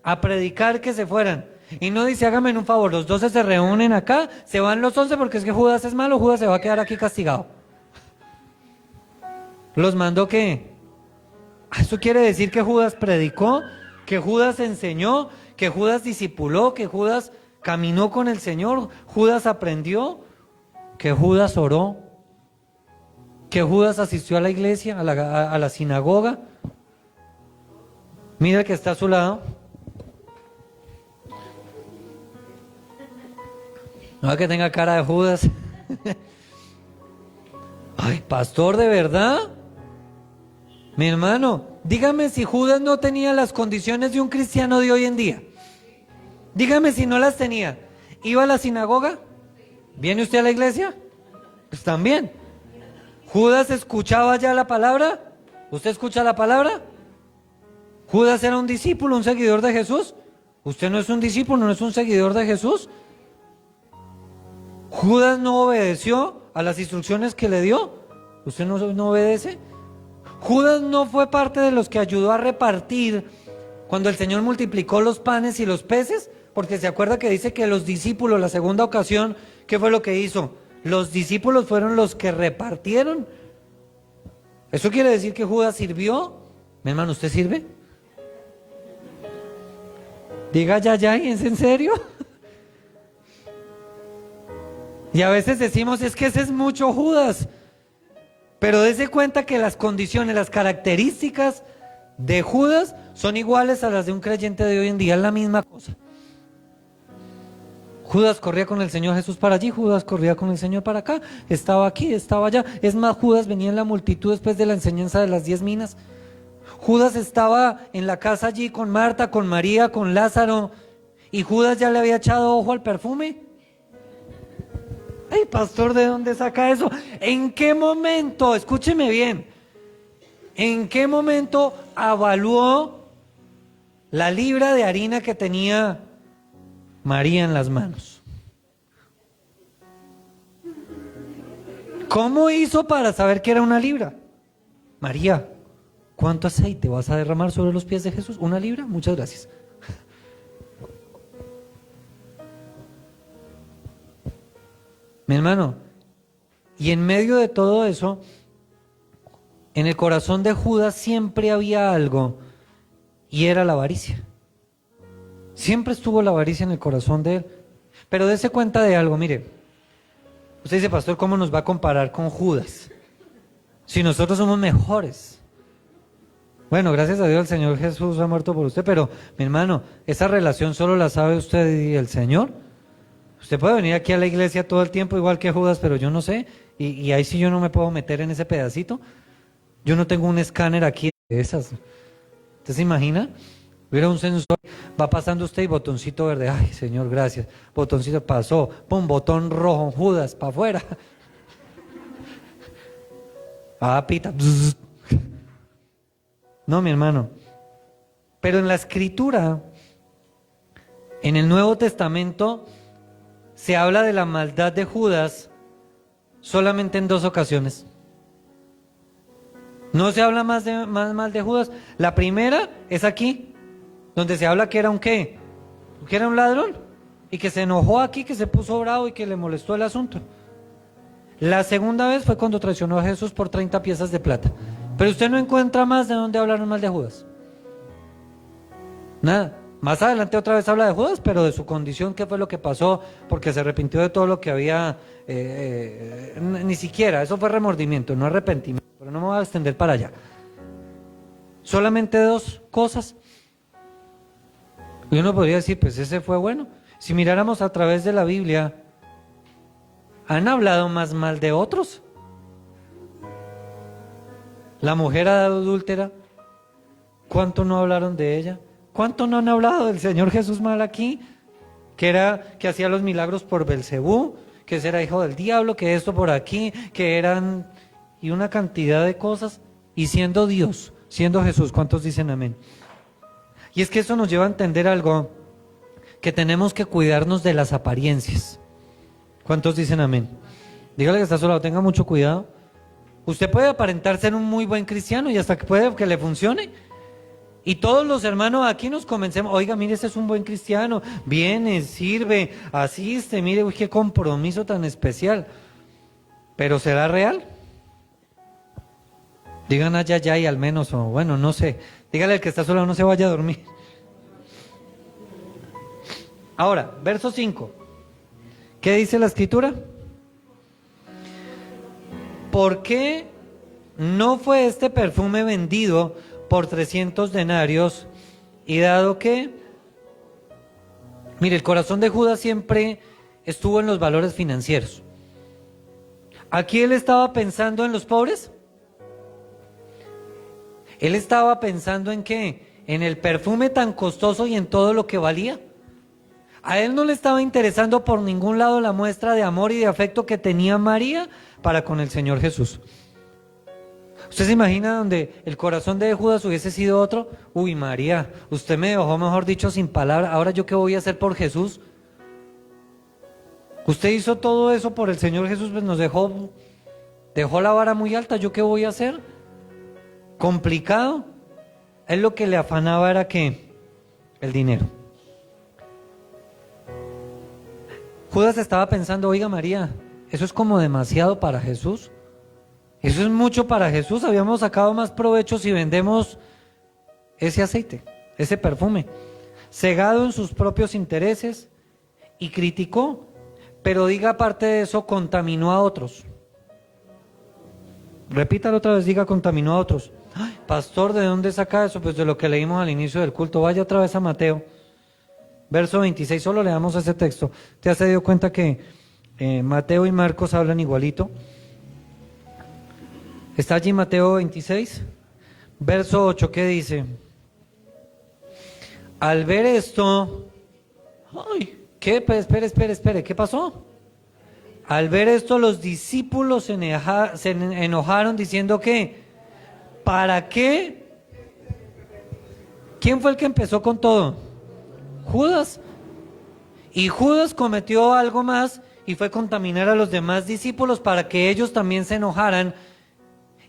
a predicar que se fueran? Y no dice, hágame un favor, los 12 se reúnen acá, se van los 11 porque es que Judas es malo, Judas se va a quedar aquí castigado. ¿Los mandó qué? Eso quiere decir que Judas predicó, que Judas enseñó, que Judas discipuló, que Judas caminó con el Señor, Judas aprendió, que Judas oró, que Judas asistió a la iglesia, a la sinagoga. Mira el que está a su lado. No que tenga cara de Judas. Ay, pastor, ¿de verdad? Mi hermano, dígame si Judas no tenía las condiciones de un cristiano de hoy en día. Dígame si no las tenía. ¿Iba a la sinagoga? ¿Viene usted a la iglesia? Pues también. ¿Judas escuchaba ya la palabra? ¿Usted escucha la palabra? ¿Judas era un discípulo, un seguidor de Jesús? ¿Usted no es un discípulo, no es un seguidor de Jesús? ¿Judas no obedeció a las instrucciones que le dio? ¿Usted no obedece? ¿Judas no fue parte de los que ayudó a repartir cuando el Señor multiplicó los panes y los peces? Porque se acuerda que dice que los discípulos, la segunda ocasión, ¿qué fue lo que hizo? Los discípulos fueron los que repartieron. ¿Eso quiere decir que Judas sirvió? Mi hermano, ¿usted sirve? Diga ya, ¿es en serio? Y a veces decimos, es que ese es mucho Judas. Pero dése cuenta que las condiciones, las características de Judas son iguales a las de un creyente de hoy en día, es la misma cosa. Judas corría con el Señor Jesús para allí, Judas corría con el Señor para acá, estaba aquí, estaba allá. Es más, Judas venía en la multitud después de la enseñanza de las 10 minas. Judas estaba en la casa allí con Marta, con María, con Lázaro, y Judas ya le había echado ojo al perfume. Ay, pastor, ¿de dónde saca eso? ¿En qué momento, escúcheme bien, en qué momento evaluó la libra de harina que tenía María en las manos? ¿Cómo hizo para saber que era una libra? María, ¿cuánto aceite vas a derramar sobre los pies de Jesús? ¿Una libra? Muchas gracias. Mi hermano, y en medio de todo eso, en el corazón de Judas siempre había algo, y era la avaricia. Siempre estuvo la avaricia en el corazón de él. Pero dése cuenta de algo, mire. Usted dice, pastor, ¿cómo nos va a comparar con Judas? Si nosotros somos mejores. Bueno, gracias a Dios el Señor Jesús ha muerto por usted, pero mi hermano, esa relación solo la sabe usted y el Señor. Usted puede venir aquí a la iglesia todo el tiempo igual que Judas, pero yo no sé, y ahí sí yo no me puedo meter en ese pedacito. Yo no tengo un escáner aquí de esas. ¿Usted se imagina? Hubiera un sensor, va pasando usted y botoncito verde, ay Señor, gracias, botoncito pasó, pum, botón rojo, Judas, para afuera. Ah, pita. Bzz. No, mi hermano. Pero en la Escritura, en el Nuevo Testamento, se habla de la maldad de Judas solamente en 2 ocasiones. No se habla más mal de Judas. La primera es aquí, donde se habla que era un ¿qué? Que era un ladrón y que se enojó aquí, que se puso bravo y que le molestó el asunto. La segunda vez fue cuando traicionó a Jesús por 30 piezas de plata. Pero usted no encuentra más de dónde hablaron mal de Judas. Nada. Más adelante otra vez habla de Judas, pero de su condición, qué fue lo que pasó, porque se arrepintió de todo lo que había, ni siquiera, eso fue remordimiento, no arrepentimiento, pero no me voy a extender para allá. Solamente 2 cosas. Y uno podría decir, pues ese fue bueno. Si miráramos a través de la Biblia, ¿han hablado más mal de otros? La mujer adúltera, ¿cuánto no hablaron de ella? ¿Cuánto no han hablado del Señor Jesús mal aquí? Que hacía los milagros por Belcebú, que era hijo del diablo, que esto por aquí, que eran, y una cantidad de cosas, y siendo Dios, siendo Jesús, ¿cuántos dicen amén? Y es que eso nos lleva a entender algo, que tenemos que cuidarnos de las apariencias. ¿Cuántos dicen amén? Dígale que está a su lado, tenga mucho cuidado, Usted puede aparentar ser un muy buen cristiano y hasta que puede que le funcione. Y todos los hermanos aquí nos convencemos, oiga, mire, ese es un buen cristiano, viene, sirve, asiste, mire, uy, qué compromiso tan especial. ¿Pero será real? Digan allá, ya y al menos, o bueno, no sé. Dígale al que está solo, no se vaya a dormir. Ahora, verso 5. ¿Qué dice la escritura? ¿Por qué no fue este perfume vendido por 300 denarios? Y dado que, mire, el corazón de Judas siempre estuvo en los valores financieros. Aquí él estaba pensando en los pobres. Él estaba pensando en qué, en el perfume tan costoso y en todo lo que valía. A él no le estaba interesando por ningún lado la muestra de amor y de afecto que tenía María para con el Señor Jesús. ¿Usted se imagina donde el corazón de Judas hubiese sido otro? Uy, María, usted me dejó, mejor dicho, sin palabra. Ahora yo qué voy a hacer por Jesús. Usted hizo todo eso por el Señor Jesús, pues nos dejó la vara muy alta. ¿Yo qué voy a hacer? Complicado. Él lo que le afanaba era que el dinero. Judas estaba pensando, oiga María, eso es como demasiado para Jesús. Eso es mucho para Jesús. Habíamos sacado más provecho si vendemos ese aceite, ese perfume, cegado en sus propios intereses, y criticó, pero diga aparte de eso, contaminó a otros. Repítalo otra vez, diga contaminó a otros. Ay, pastor, ¿de dónde saca eso? Pues de lo que leímos al inicio del culto. Vaya otra vez a Mateo, verso 26, solo leamos ese texto. ¿Te has dado cuenta que Mateo y Marcos hablan igualito? Está allí Mateo 26, verso 8, ¿qué dice? Al ver esto, ay, ¿qué? Pues, espere, ¿qué pasó? Al ver esto, los discípulos se enojaron diciendo que, ¿para qué? ¿Quién fue el que empezó con todo? Judas. Y Judas cometió algo más y fue contaminar a los demás discípulos para que ellos también se enojaran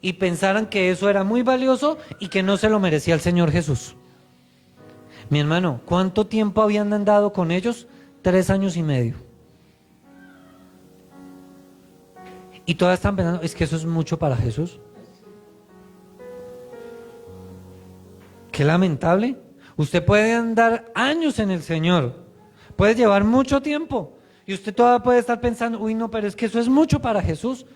y pensaran que eso era muy valioso y que no se lo merecía el Señor Jesús. Mi hermano, ¿cuánto tiempo habían andado con ellos? 3 años y medio. Y todas están pensando, es que eso es mucho para Jesús. Qué lamentable. Usted puede andar años en el Señor, puede llevar mucho tiempo, y usted todavía puede estar pensando, uy no, pero es que eso es mucho para Jesús.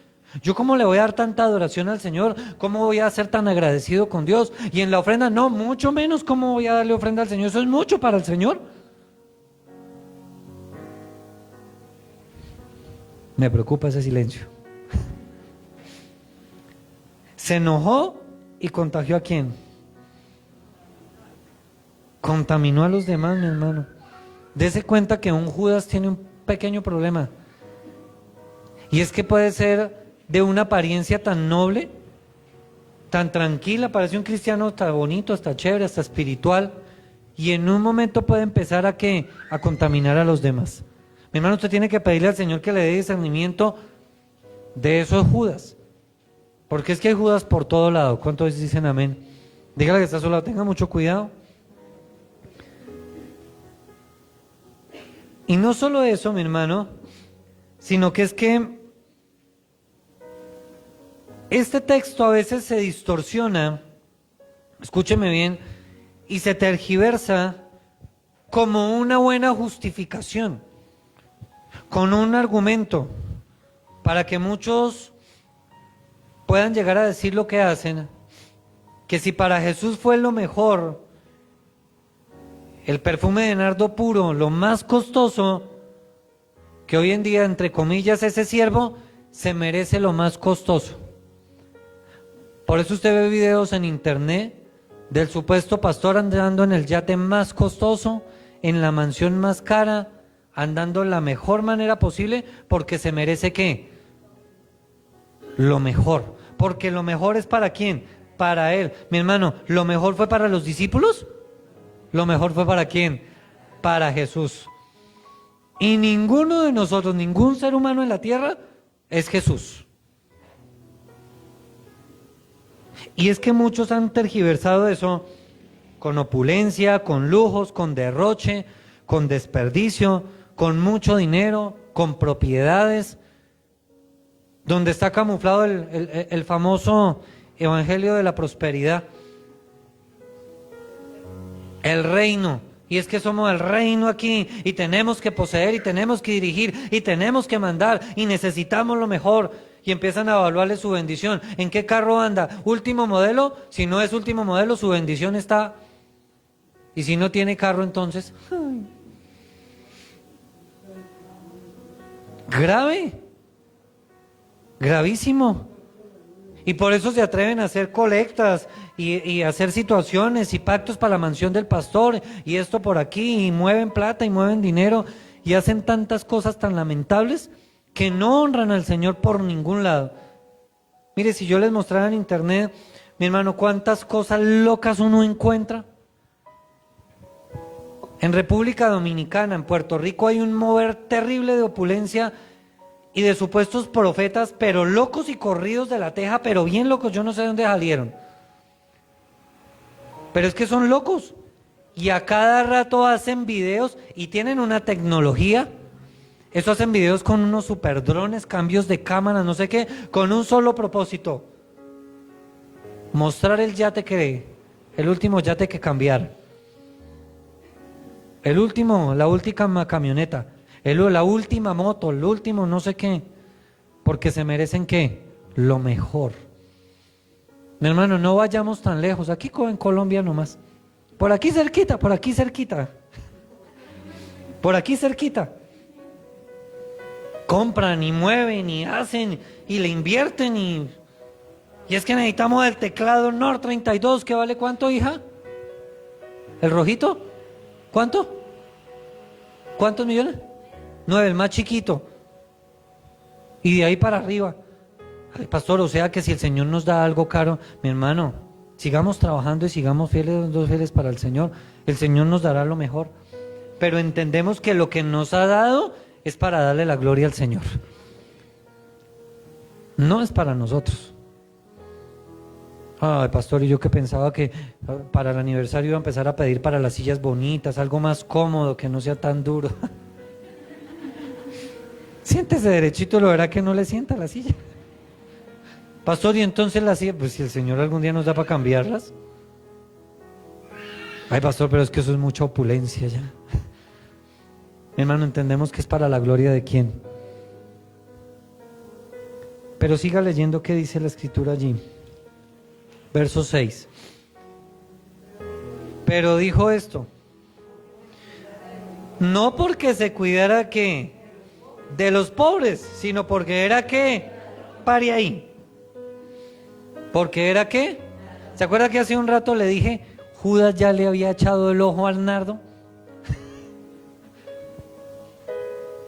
¿Yo cómo le voy a dar tanta adoración al Señor? ¿Cómo voy a ser tan agradecido con Dios? Y en la ofrenda, no, mucho menos. ¿Cómo voy a darle ofrenda al Señor? Eso es mucho para el Señor. Me preocupa ese silencio. Se enojó y contagió ¿a quién? Contaminó a los demás, mi hermano. Dese cuenta que un Judas tiene un pequeño problema. Y es que puede ser de una apariencia tan noble, tan tranquila, parece un cristiano hasta bonito, hasta chévere, hasta espiritual, y en un momento puede empezar a contaminar a los demás. Mi hermano, usted tiene que pedirle al Señor que le dé discernimiento de esos Judas, porque es que hay Judas por todo lado. ¿Cuántos dicen amén? Dígale que está solo, tenga mucho cuidado. Y no solo eso, mi hermano, sino que es que este texto a veces se distorsiona, escúcheme bien, y se tergiversa como una buena justificación, con un argumento, para que muchos puedan llegar a decir lo que hacen, que si para Jesús fue lo mejor, el perfume de nardo puro, lo más costoso, que hoy en día, entre comillas, ese siervo se merece lo más costoso. Por eso usted ve videos en internet del supuesto pastor andando en el yate más costoso, en la mansión más cara, andando de la mejor manera posible, porque se merece ¿qué? Lo mejor. Porque lo mejor es ¿para quién? Para él. Mi hermano, ¿lo mejor fue para los discípulos? Lo mejor fue ¿para quién? Para Jesús. Y ninguno de nosotros, ningún ser humano en la tierra es Jesús. Y es que muchos han tergiversado eso con opulencia, con lujos, con derroche, con desperdicio, con mucho dinero, con propiedades, donde está camuflado el famoso evangelio de la prosperidad. El reino. Y es que somos el reino aquí y tenemos que poseer y tenemos que dirigir y tenemos que mandar y necesitamos lo mejor. Y empiezan a evaluarle su bendición. ¿En qué carro anda? ¿Último modelo? Si no es último modelo, su bendición está. Y si no tiene carro, entonces. Grave. Gravísimo. Y por eso se atreven a hacer colectas y hacer situaciones y pactos para la mansión del pastor y esto por aquí y mueven plata y mueven dinero y hacen tantas cosas tan lamentables que no honran al Señor por ningún lado. Mire, si yo les mostrara en internet, mi hermano, cuántas cosas locas uno encuentra. En República Dominicana, en Puerto Rico, hay un mover terrible de opulencia y de supuestos profetas, pero locos y corridos de la teja, pero bien locos, yo no sé de dónde salieron. Pero es que son locos y a cada rato hacen videos y tienen una tecnología. Eso hacen videos con unos super drones, cambios de cámara, no sé qué, con un solo propósito: mostrar el último yate que cambiar, la última camioneta, la última moto, el último no sé qué, porque se merecen ¿qué? Lo mejor. Mi hermano, no vayamos tan lejos, aquí en Colombia nomás, por aquí cerquita, por aquí cerquita, por aquí cerquita. Compran y mueven y hacen y le invierten y es que necesitamos el teclado Nord 32, ¿que vale cuánto, hija? ¿El rojito? ¿Cuánto? ¿Cuántos millones? 9, el más chiquito. Y de ahí para arriba. Ay, pastor, o sea que si el Señor nos da algo caro, mi hermano, sigamos trabajando y sigamos fieles para el Señor. El Señor nos dará lo mejor. Pero entendemos que lo que nos ha dado es para darle la gloria al Señor. No es para nosotros. Ay, pastor, y yo que pensaba que para el aniversario iba a empezar a pedir para las sillas bonitas, algo más cómodo, que no sea tan duro. Siéntese derechito, lo verá que no le sienta la silla. Pastor, y entonces la silla, pues si el Señor algún día nos da para cambiarlas. Ay, pastor, pero es que eso es mucha opulencia ya. Mi hermano, entendemos que es para la gloria de quién. Pero siga leyendo qué dice la escritura allí. Verso 6. Pero dijo esto, no porque se cuidara ¿qué? De los pobres, sino porque era ¿qué? Pare ahí. Porque era ¿qué? ¿Se acuerda que hace un rato le dije, Judas ya le había echado el ojo al nardo?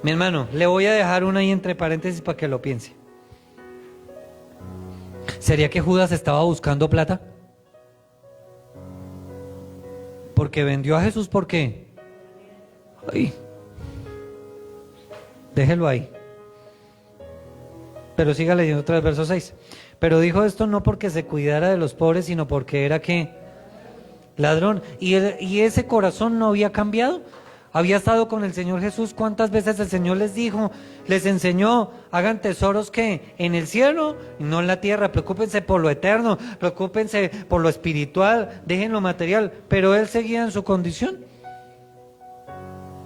Mi hermano, le voy a dejar una ahí entre paréntesis para que lo piense. ¿Sería que Judas estaba buscando plata? Porque vendió a Jesús, ¿por qué? Ay, déjelo ahí. Pero siga leyendo otra vez, verso 6. Pero dijo esto no porque se cuidara de los pobres, sino porque era ¿qué? Ladrón. Y ese corazón no había cambiado. Había estado con el Señor Jesús. ¿Cuántas veces el Señor les dijo, les enseñó, hagan tesoros ¿qué? En el cielo y no en la tierra? Preocúpense por lo eterno, preocúpense por lo espiritual, dejen lo material. Pero él seguía en su condición.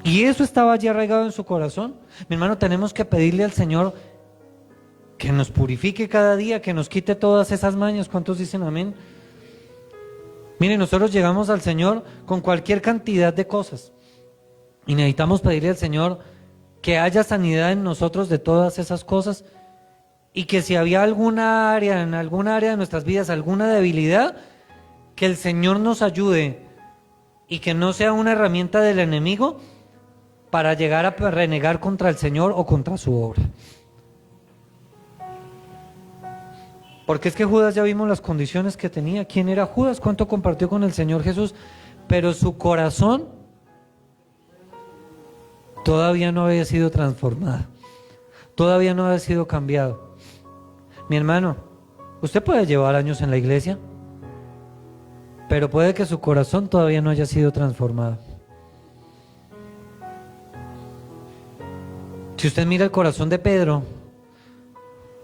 Y eso estaba allí arraigado en su corazón. Mi hermano, tenemos que pedirle al Señor que nos purifique cada día, que nos quite todas esas mañas. ¿Cuántos dicen amén? Miren, nosotros llegamos al Señor con cualquier cantidad de cosas. Y necesitamos pedirle al Señor que haya sanidad en nosotros de todas esas cosas y que si había alguna área, en alguna área de nuestras vidas, alguna debilidad, que el Señor nos ayude y que no sea una herramienta del enemigo para llegar a renegar contra el Señor o contra su obra. Porque es que Judas, ya vimos las condiciones que tenía. ¿Quién era Judas? ¿Cuánto compartió con el Señor Jesús? Pero su corazón todavía no había sido transformado, todavía no había sido cambiado. Mi hermano, Usted puede llevar años en la iglesia, pero puede que su corazón todavía no haya sido transformado. Si usted mira el corazón de Pedro,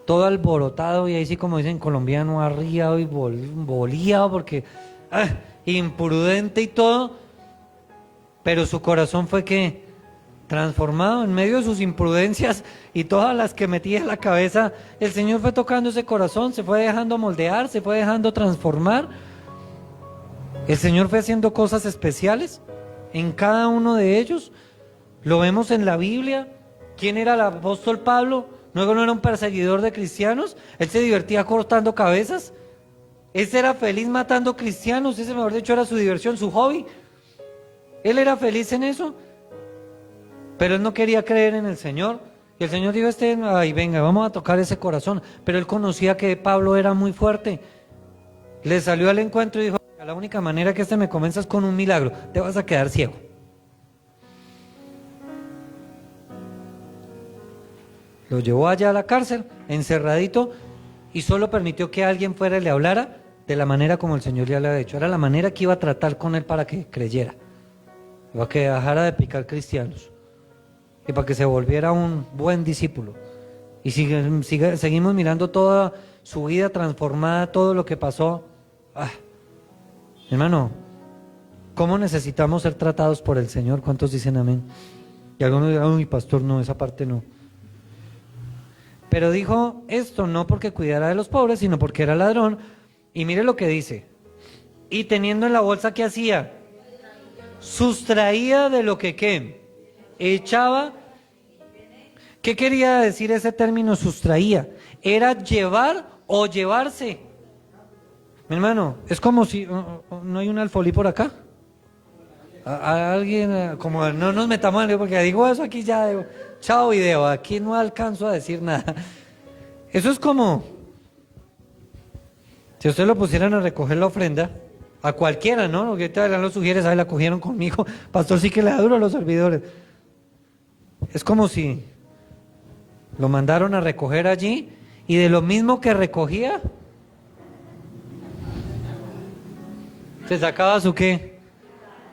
todo alborotado y ahí sí como dicen en colombiano, arriado y boleado porque imprudente y todo, pero su corazón fue que transformado en medio de sus imprudencias y todas las que metía en la cabeza, el Señor fue tocando ese corazón, se fue dejando moldear, se fue dejando transformar. El Señor fue haciendo cosas especiales en cada uno de ellos. Lo vemos en la Biblia. ¿Quién era el apóstol Pablo? ¿No era un perseguidor de cristianos? Él se divertía cortando cabezas. Él era feliz matando cristianos. Ese, mejor dicho, era su diversión, su hobby. Él era feliz en eso. Pero él no quería creer en el Señor. Y el Señor dijo, ay, venga, vamos a tocar ese corazón. Pero él conocía que Pablo era muy fuerte. Le salió al encuentro y dijo, la única manera que me convenza es con un milagro. Te vas a quedar ciego. Lo llevó allá a la cárcel, encerradito, y solo permitió que alguien fuera y le hablara de la manera como el Señor le había dicho. Era la manera que iba a tratar con él para que creyera, para que dejara de picar cristianos y para que se volviera un buen discípulo. Y seguimos mirando toda su vida transformada, todo lo que pasó. Hermano, ¿cómo necesitamos ser tratados por el Señor? ¿Cuántos dicen amén? Y algunos dirán, uy, pastor, no, esa parte no. Pero dijo esto no porque cuidara de los pobres, sino porque era ladrón. Y mire lo que dice. Y teniendo en la bolsa, ¿qué hacía? Sustraía de lo que, ¿qué? Echaba. ¿Qué quería decir ese término sustraía? Era llevar o llevarse. Mi hermano, es como si, ¿no hay un alfolí por acá? A alguien, como no nos metamos en el, porque digo eso aquí ya, chao video, aquí no alcanzo a decir nada. Eso es como, si ustedes lo pusieran a recoger la ofrenda, a cualquiera, ¿no? Porque ahorita los sugieres, ahí la cogieron conmigo, pastor sí que le da duro a los servidores. Es como si lo mandaron a recoger allí y de lo mismo que recogía, se sacaba su ¿qué?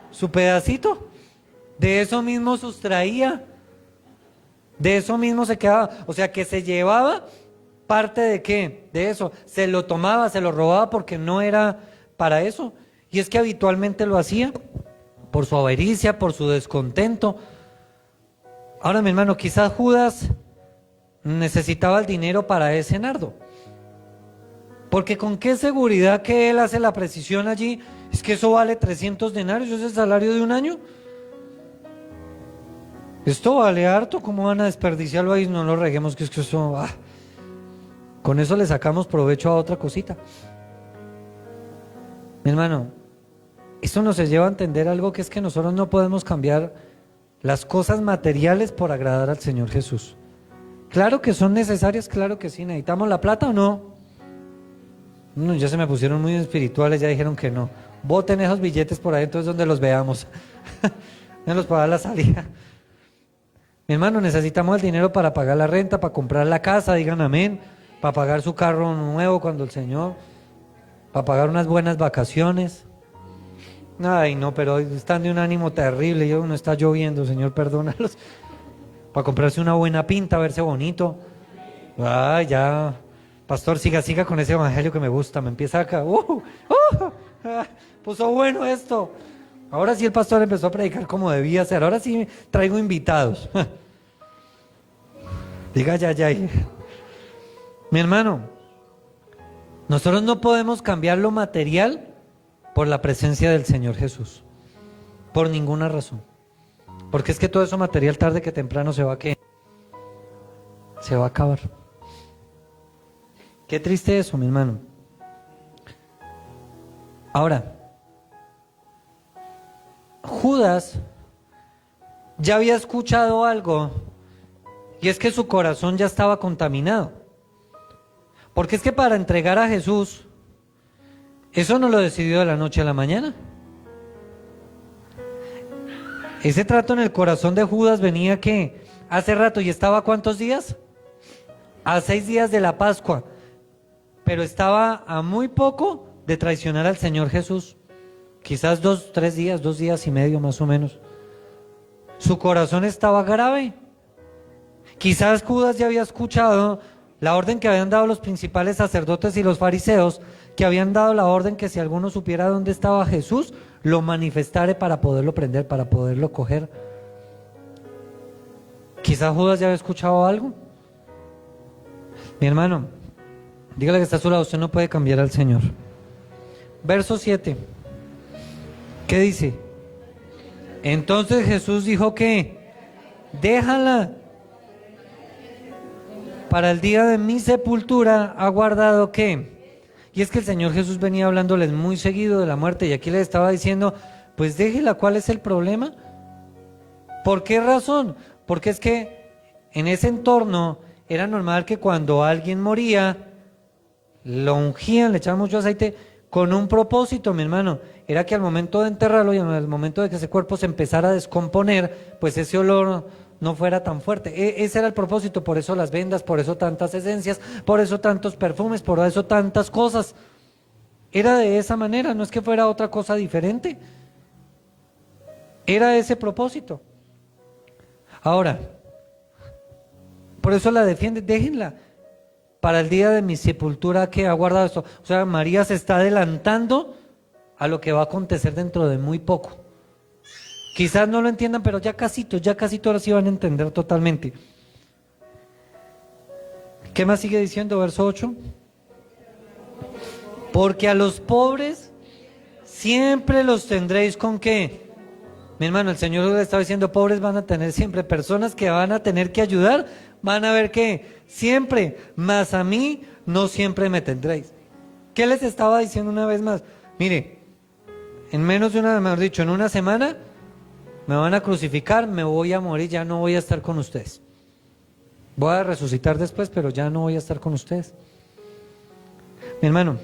Su pedacito, de eso mismo sustraía, de eso mismo se quedaba, o sea que se llevaba parte de ¿qué? De eso, se lo tomaba, se lo robaba porque no era para eso, y es que habitualmente lo hacía, por su avaricia, por su descontento. Ahora mi hermano, quizás Judas necesitaba el dinero para ese nardo, porque con qué seguridad que él hace la precisión allí, es que eso vale 300 denarios, ¿es el salario de un año? Esto vale harto, ¿cómo van a desperdiciarlo ahí? No lo reguemos, que es que eso, con eso le sacamos provecho a otra cosita. Mi hermano, esto nos lleva a entender algo, que es que nosotros no podemos cambiar las cosas materiales por agradar al Señor Jesús. Claro que son necesarias, claro que sí. ¿Necesitamos la plata o no? No, ya se me pusieron muy espirituales, ya dijeron que no. Boten esos billetes por ahí, entonces donde los veamos. Me los para la salida. Mi hermano, necesitamos el dinero para pagar la renta, para comprar la casa, digan amén, para pagar su carro nuevo cuando el Señor, para pagar unas buenas vacaciones. Ay, no, pero hoy están de un ánimo terrible, no está lloviendo, Señor, perdónalos. Para comprarse una buena pinta, verse bonito. Ay, ya, pastor, siga con ese evangelio que me gusta, me empieza acá. Puso bueno esto. Ahora sí el pastor empezó a predicar como debía ser. Ahora sí traigo invitados. Diga ya. Mi hermano, nosotros no podemos cambiar lo material por la presencia del Señor Jesús. Por ninguna razón. Porque es que todo eso material tarde que temprano se va a acabar. Qué triste eso, mi hermano. Ahora, Judas ya había escuchado algo, y es que su corazón ya estaba contaminado. Porque es que para entregar a Jesús, eso no lo decidió de la noche a la mañana. Ese trato en el corazón de Judas venía que hace rato, y estaba ¿cuántos días? A 6 días de la Pascua. pero estaba a muy poco de traicionar al Señor Jesús. Quizás 2 días, 2 días y medio más o menos. Su corazón estaba grave. Quizás Judas ya había escuchado la orden que habían dado los principales sacerdotes y los fariseos, que habían dado la orden que si alguno supiera dónde estaba Jesús, lo manifestara para poderlo prender, para poderlo coger. Quizás Judas ya había escuchado algo. Mi hermano, dígale que está a su lado, usted no puede cambiar al Señor. Verso 7. ¿Qué dice? Entonces Jesús dijo que déjala, para el día de mi sepultura ha guardado ¿qué? Y es que el Señor Jesús venía hablándoles muy seguido de la muerte y aquí les estaba diciendo, pues déjela, ¿cuál es el problema? ¿Por qué razón? Porque es que en ese entorno era normal que cuando alguien moría, lo ungían, le echaban mucho aceite con un propósito, mi hermano, era que al momento de enterrarlo y al momento de que ese cuerpo se empezara a descomponer, pues ese olor no fuera tan fuerte. Ese era el propósito, por eso las vendas, por eso tantas esencias, por eso tantos perfumes, por eso tantas cosas. Era de esa manera, no es que fuera otra cosa diferente. Era ese propósito. Ahora, por eso la defiende, déjenla. Para el día de mi sepultura que ha guardado esto. O sea, María se está adelantando a lo que va a acontecer dentro de muy poco. Quizás no lo entiendan, pero ya casito ahora sí van a entender totalmente. ¿Qué más sigue diciendo? Verso 8. Porque a los pobres siempre los tendréis ¿con qué? Mi hermano, el Señor le estaba diciendo, pobres van a tener siempre, personas que van a tener que ayudar, van a ver que siempre, mas a mí no siempre me tendréis. ¿Qué les estaba diciendo una vez más? Mire, en menos de en una semana me van a crucificar, me voy a morir, ya no voy a estar con ustedes. Voy a resucitar después, pero ya no voy a estar con ustedes. Mi hermano,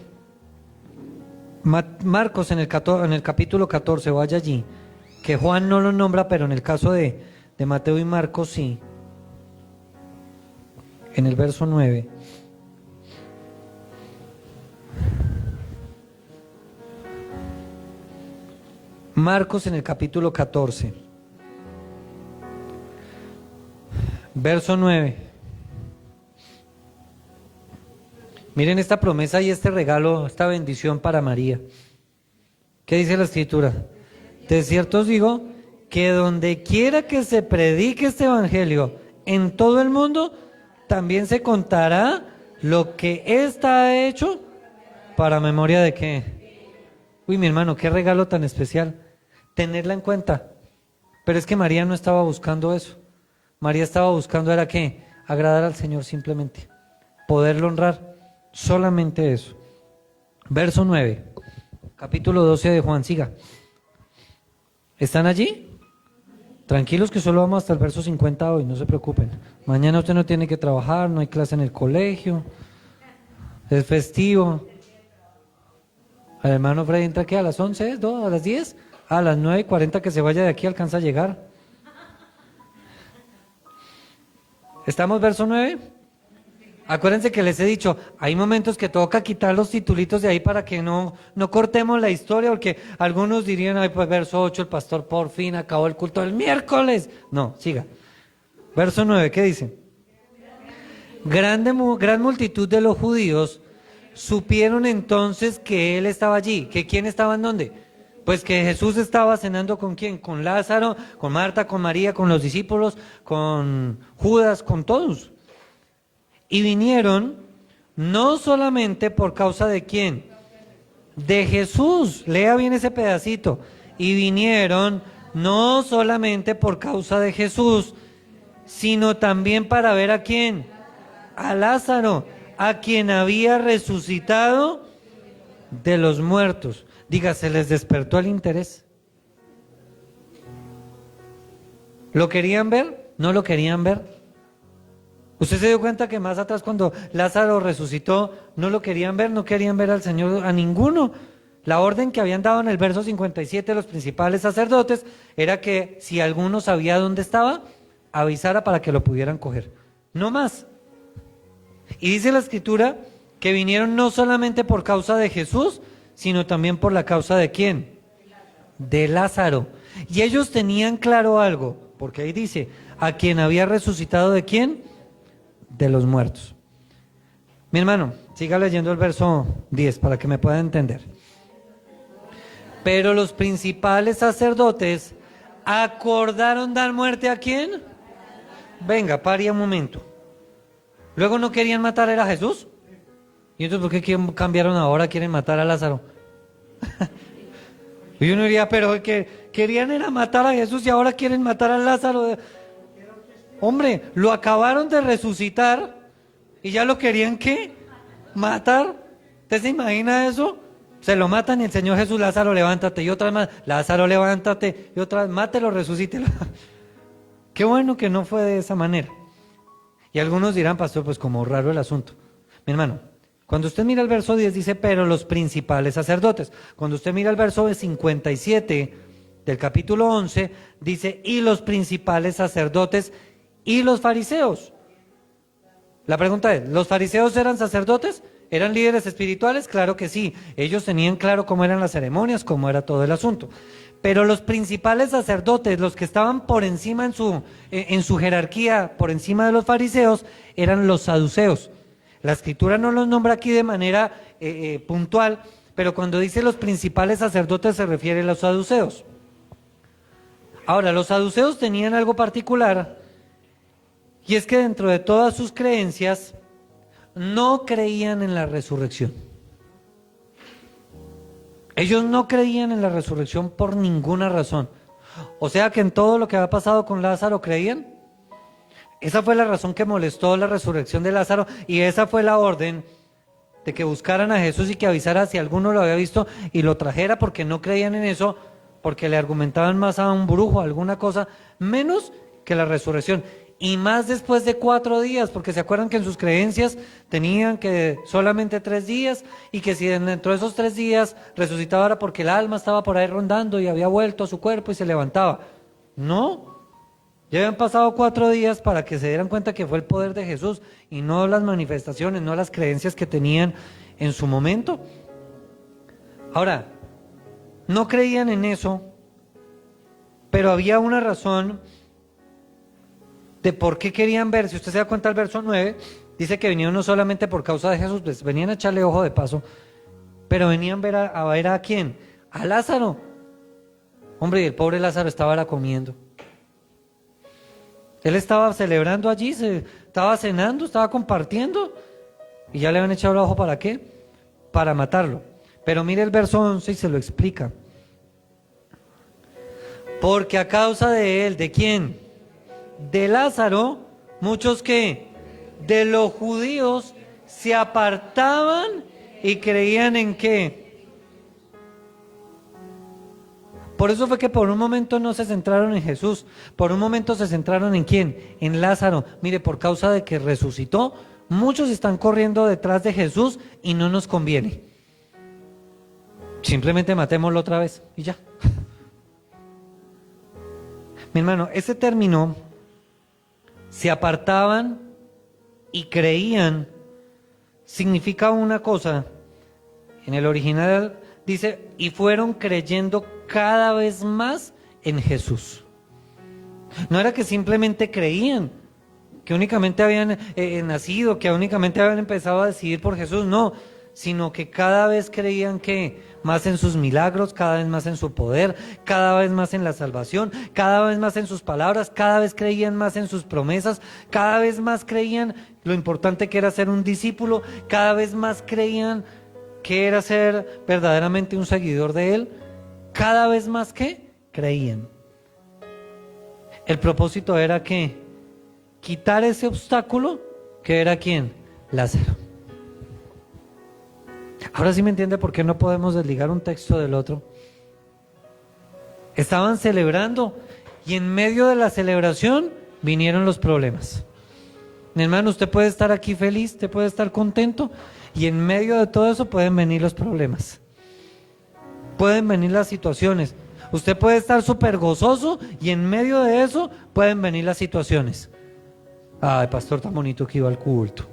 Marcos en el capítulo 14, vaya allí, que Juan no lo nombra, pero en el caso de Mateo y Marcos sí. En el verso 9. Marcos en el capítulo 14, verso 9. Miren esta promesa y este regalo, esta bendición para María. ¿Qué dice la Escritura? De cierto os digo que donde quiera que se predique este evangelio en todo el mundo, también se contará lo que ésta ha hecho para memoria de qué. Uy, mi hermano, qué regalo tan especial. Tenerla en cuenta. Pero es que María no estaba buscando eso. María estaba buscando era qué, agradar al Señor simplemente, poderlo honrar, solamente eso. Verso 9, capítulo 12 de Juan, siga. ¿Están allí? Tranquilos que solo vamos hasta el verso 50 hoy, no se preocupen. Mañana usted no tiene que trabajar, no hay clase en el colegio, es festivo. El hermano Freddy entra aquí a las 11, ¿no? A las 10, a las 9:40 que se vaya de aquí alcanza a llegar. ¿Estamos verso 9? Acuérdense que les he dicho, hay momentos que toca quitar los titulitos de ahí para que no cortemos la historia, porque algunos dirían, ay, pues verso 8, el pastor por fin acabó el culto del miércoles. No, siga. Verso 9, ¿qué dice? Gran multitud de los judíos supieron entonces que él estaba allí. ¿Que quién estaba en dónde? Pues que Jesús estaba cenando ¿con quién? Con Lázaro, con Marta, con María, con los discípulos, con Judas, con todos. Y vinieron no solamente por causa de quién, de Jesús, lea bien ese pedacito, y vinieron no solamente por causa de Jesús, sino también para ver a quién, a Lázaro, a quien había resucitado de los muertos. Diga, ¿se les despertó el interés? ¿Lo querían ver? ¿No lo querían ver? ¿Usted se dio cuenta que más atrás cuando Lázaro resucitó, no lo querían ver, no querían ver al Señor, a ninguno? La orden que habían dado en el verso 57 los principales sacerdotes era que si alguno sabía dónde estaba, avisara para que lo pudieran coger. No más. Y dice la Escritura que vinieron no solamente por causa de Jesús, sino también por la causa de ¿quién? De Lázaro. Y ellos tenían claro algo, porque ahí dice, a quien había resucitado ¿de quién? De los muertos. Mi hermano, siga leyendo el verso 10 para que me pueda entender. Pero los principales sacerdotes acordaron dar muerte ¿a quién? Venga, pare un momento. Luego no querían matar a Jesús. ¿Y entonces por qué cambiaron ahora? Quieren matar a Lázaro. Y uno diría, pero que querían era matar a Jesús y ahora quieren matar a Lázaro. Hombre, lo acabaron de resucitar y ya lo querían ¿qué? Matar. ¿Usted se imagina eso? Se lo matan y el Señor Jesús, Lázaro, levántate. Y otra vez más, Lázaro, levántate. Y otra vez, mátelo, resucítelo. Qué bueno que no fue de esa manera. Y algunos dirán, pastor, pues como raro el asunto. Mi hermano, cuando usted mira el verso 10 dice, pero los principales sacerdotes. Cuando usted mira el verso 57 del capítulo 11, dice, y los principales sacerdotes y los fariseos. La pregunta es, ¿los fariseos eran sacerdotes? ¿Eran líderes espirituales? Claro que sí. Ellos tenían claro cómo eran las ceremonias, cómo era todo el asunto. Pero los principales sacerdotes, los que estaban por encima en su jerarquía, por encima de los fariseos, eran los saduceos. La escritura no los nombra aquí de manera puntual, pero cuando dice los principales sacerdotes se refiere a los saduceos. Ahora, los saduceos tenían algo particular, y es que dentro de todas sus creencias, no creían en la resurrección. Ellos no creían en la resurrección por ninguna razón. O sea que en todo lo que había pasado con Lázaro creían. Esa fue la razón que molestó la resurrección de Lázaro y esa fue la orden de que buscaran a Jesús y que avisara si alguno lo había visto y lo trajera, porque no creían en eso, porque le argumentaban más a un brujo, a alguna cosa, menos que la resurrección. Y más después de 4 días, porque se acuerdan que en sus creencias tenían que solamente 3 días y que si dentro de esos 3 días resucitaba era porque el alma estaba por ahí rondando y había vuelto a su cuerpo y se levantaba. No, ya habían pasado 4 días para que se dieran cuenta que fue el poder de Jesús y no las manifestaciones, no las creencias que tenían en su momento. Ahora, no creían en eso, pero había una razón de por qué querían ver. Si usted se da cuenta, el verso 9 dice que vinieron no solamente por causa de Jesús, pues venían a echarle ojo de paso, pero venían a ver a quién, a Lázaro. Hombre, y el pobre Lázaro estaba ahora comiendo. Él estaba celebrando allí, estaba cenando, estaba compartiendo, y ya le habían echado el ojo. ¿Para qué? Para matarlo. Pero mire el verso 11 y se lo explica. Porque a causa de él, ¿de quién? De Lázaro, muchos que de los judíos se apartaban y creían en qué. Por eso fue que por un momento no se centraron en Jesús, por un momento se centraron en quién, en Lázaro. Mire, por causa de que resucitó, muchos están corriendo detrás de Jesús y no nos conviene. Simplemente matémoslo otra vez y ya. Mi hermano, ese término, se apartaban y creían, significa una cosa. En el original dice, y fueron creyendo cada vez más en Jesús. No era que simplemente creían, que únicamente habían nacido, que únicamente habían empezado a decidir por Jesús, no, sino que cada vez creían que más en sus milagros, cada vez más en su poder, cada vez más en la salvación, cada vez más en sus palabras, cada vez creían más en sus promesas, cada vez más creían lo importante que era ser un discípulo, cada vez más creían que era ser verdaderamente un seguidor de él, cada vez más que creían. El propósito era que quitar ese obstáculo que era ¿quién? Lázaro. Ahora sí me entiende por qué no podemos desligar un texto del otro. Estaban celebrando y en medio de la celebración vinieron los problemas. Mi hermano, usted puede estar aquí feliz, usted puede estar contento y en medio de todo eso pueden venir los problemas. Pueden venir las situaciones. Usted puede estar súper gozoso y en medio de eso pueden venir las situaciones. Ay, pastor, tan bonito que iba al culto.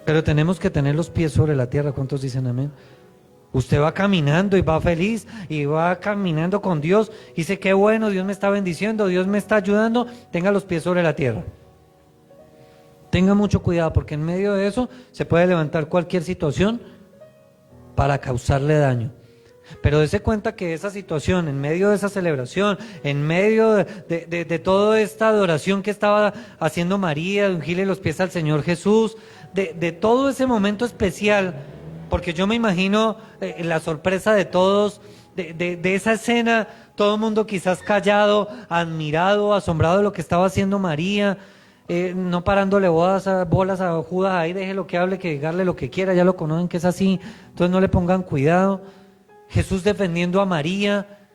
Pero tenemos que tener los pies sobre la tierra. ¿Cuántos dicen amén? Usted va caminando y va feliz y va caminando con Dios y dice, qué bueno, Dios me está bendiciendo, Dios me está ayudando. Tenga los pies sobre la tierra. Tenga mucho cuidado, porque en medio de eso se puede levantar cualquier situación para causarle daño. Pero dése cuenta que esa situación, en medio de esa celebración, en medio de toda esta adoración que estaba haciendo María, de ungirle los pies al Señor Jesús, de todo ese momento especial, porque yo me imagino la sorpresa de todos, de esa escena, todo el mundo quizás callado, admirado, asombrado de lo que estaba haciendo María, no parándole bolas a Judas, ahí déjelo que hable, que digarle lo que quiera, ya lo conocen que es así, entonces no le pongan cuidado. Jesús defendiendo a María,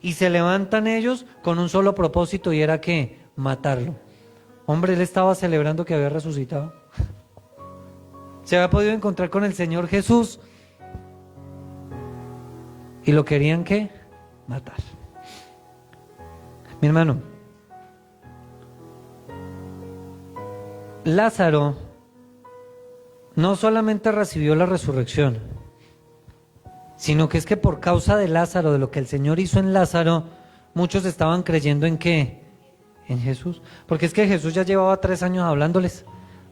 y se levantan ellos con un solo propósito, y era que matarlo. Hombre, él estaba celebrando que había resucitado. Se había podido encontrar con el Señor Jesús y lo querían ¿qué? Matar. Mi hermano, Lázaro no solamente recibió la resurrección, sino que es que por causa de Lázaro, de lo que el Señor hizo en Lázaro, muchos estaban creyendo en ¿qué? En Jesús. Porque es que Jesús ya llevaba 3 años hablándoles.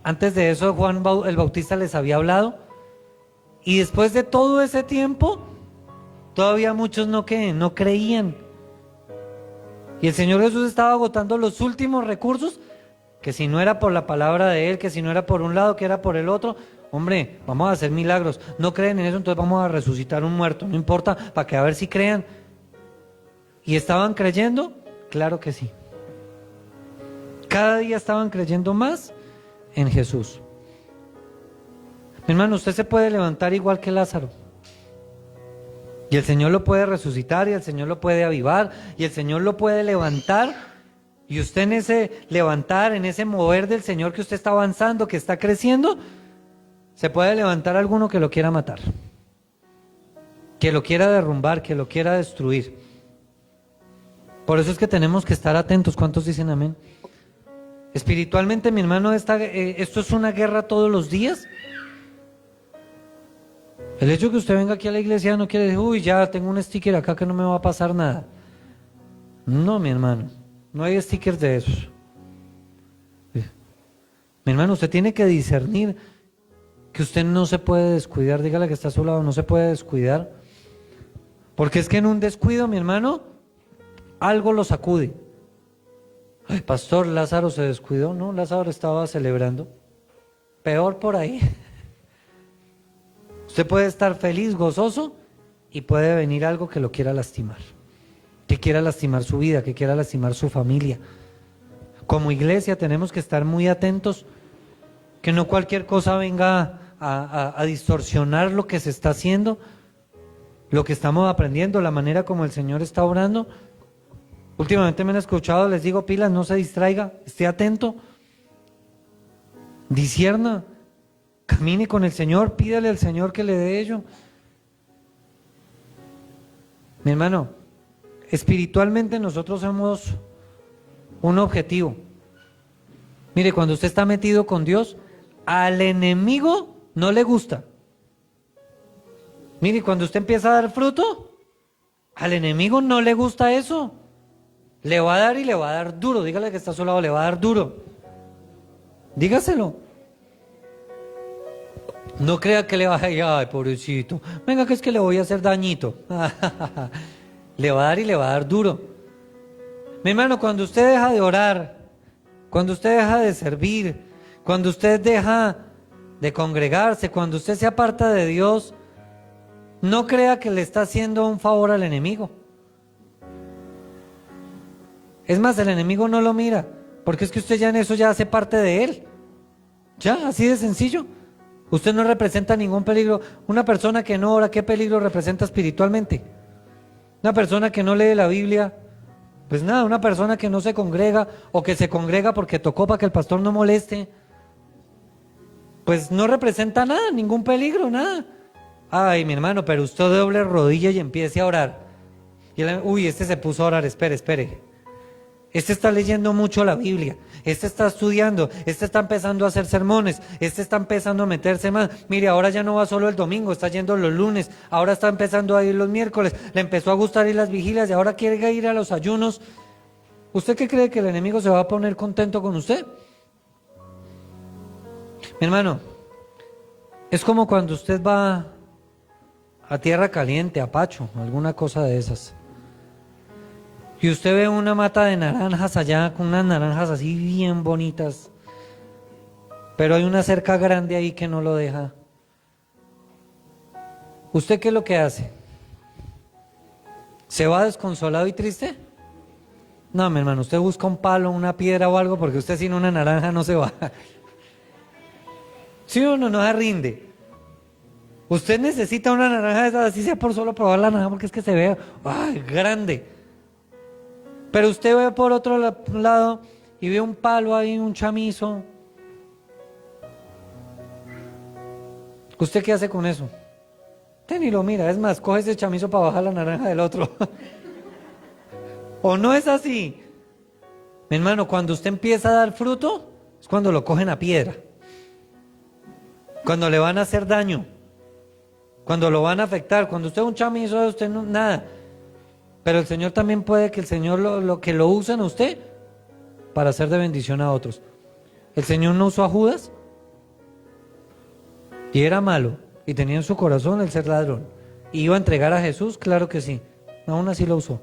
Antes de eso Juan el Bautista les había hablado, y después de todo ese tiempo todavía muchos no creían. Y el Señor Jesús estaba agotando los últimos recursos, que si no era por la palabra de Él, que si no era por un lado, que era por el otro. Hombre, vamos a hacer milagros. No creen en eso, entonces vamos a resucitar un muerto. No importa, para que a ver si crean. ¿Y estaban creyendo? Claro que sí. Cada día estaban creyendo más en Jesús. Mi hermano, usted se puede levantar igual que Lázaro, y el Señor lo puede resucitar, y el Señor lo puede avivar, y el Señor lo puede levantar. Y usted en ese levantar, en ese mover del Señor que usted está avanzando, que está creciendo, se puede levantar alguno que lo quiera matar, que lo quiera derrumbar, que lo quiera destruir. Por eso es que tenemos que estar atentos. ¿Cuántos dicen amén? Espiritualmente, mi hermano, esto es una guerra todos los días. El hecho de que usted venga aquí a la iglesia no quiere decir, uy, ya tengo un sticker acá que no me va a pasar nada. No, mi hermano, no hay stickers de esos. Mi hermano, usted tiene que discernir que usted no se puede descuidar. Dígale que está a su lado, no se puede descuidar. Porque es que en un descuido, mi hermano, algo lo sacude. Ay, pastor, Lázaro se descuidó. No, Lázaro estaba celebrando. Peor por ahí. Usted puede estar feliz, gozoso, y puede venir algo que lo quiera lastimar, que quiera lastimar su vida, que quiera lastimar su familia. Como iglesia tenemos que estar muy atentos, que no cualquier cosa venga a distorsionar lo que se está haciendo, lo que estamos aprendiendo, la manera como el Señor está obrando. Últimamente me han escuchado, les digo pilas, no se distraiga, esté atento, discierna, camine con el Señor, pídale al Señor que le dé ello. Mi hermano, espiritualmente nosotros somos un objetivo. Mire, cuando usted está metido con Dios, al enemigo no le gusta. Mire, cuando usted empieza a dar fruto, al enemigo no le gusta eso. Le va a dar, y le va a dar duro. Dígale que está a su lado, le va a dar duro. Dígaselo. No crea que le va a decir, ay, pobrecito, venga que es que le voy a hacer dañito. Le va a dar, y le va a dar duro. Mi hermano, cuando usted deja de orar, cuando usted deja de servir, cuando usted deja de congregarse, cuando usted se aparta de Dios, no crea que le está haciendo un favor al enemigo. Es más, el enemigo no lo mira, porque es que usted ya en eso ya hace parte de él. Ya, así de sencillo. Usted no representa ningún peligro. Una persona que no ora, ¿qué peligro representa espiritualmente? Una persona que no lee la Biblia, pues nada, una persona que no se congrega, o que se congrega porque tocó para que el pastor no moleste, pues no representa nada, ningún peligro, nada. Ay, mi hermano, pero usted doble rodilla y empiece a orar. Y él, uy, este se puso a orar, espere. Este está leyendo mucho la Biblia, este está estudiando, este está empezando a hacer sermones, este está empezando a meterse más. Mire, ahora ya no va solo el domingo, está yendo los lunes, ahora está empezando a ir los miércoles, le empezó a gustar ir las vigilias y ahora quiere ir a los ayunos. ¿Usted qué cree que el enemigo se va a poner contento con usted? Mi hermano, es como cuando usted va a tierra caliente, a Pacho, alguna cosa de esas. Y usted ve una mata de naranjas allá, con unas naranjas así bien bonitas, pero hay una cerca grande ahí que no lo deja. ¿Usted qué es lo que hace? ¿Se va desconsolado y triste? No, mi hermano, usted busca un palo, una piedra o algo, porque usted sin una naranja no se va. ¿Sí o no? No se rinde. Usted necesita una naranja de esas, así sea por solo probar la naranja, porque es que se ve grande. Pero usted ve por otro lado y ve un palo ahí, un chamizo. ¿Usted qué hace con eso? Usted ni lo mira, es más, coge ese chamizo para bajar la naranja del otro. ¿O no es así? Mi hermano, cuando usted empieza a dar fruto, es cuando lo cogen a piedra. Cuando le van a hacer daño. Cuando lo van a afectar. Cuando usted es un chamizo, usted no, nada. Pero el Señor también puede que el Señor lo usen a usted para hacer de bendición a otros. El Señor no usó a Judas y era malo y tenía en su corazón el ser ladrón. ¿Y iba a entregar a Jesús? Claro que sí. Aún así lo usó.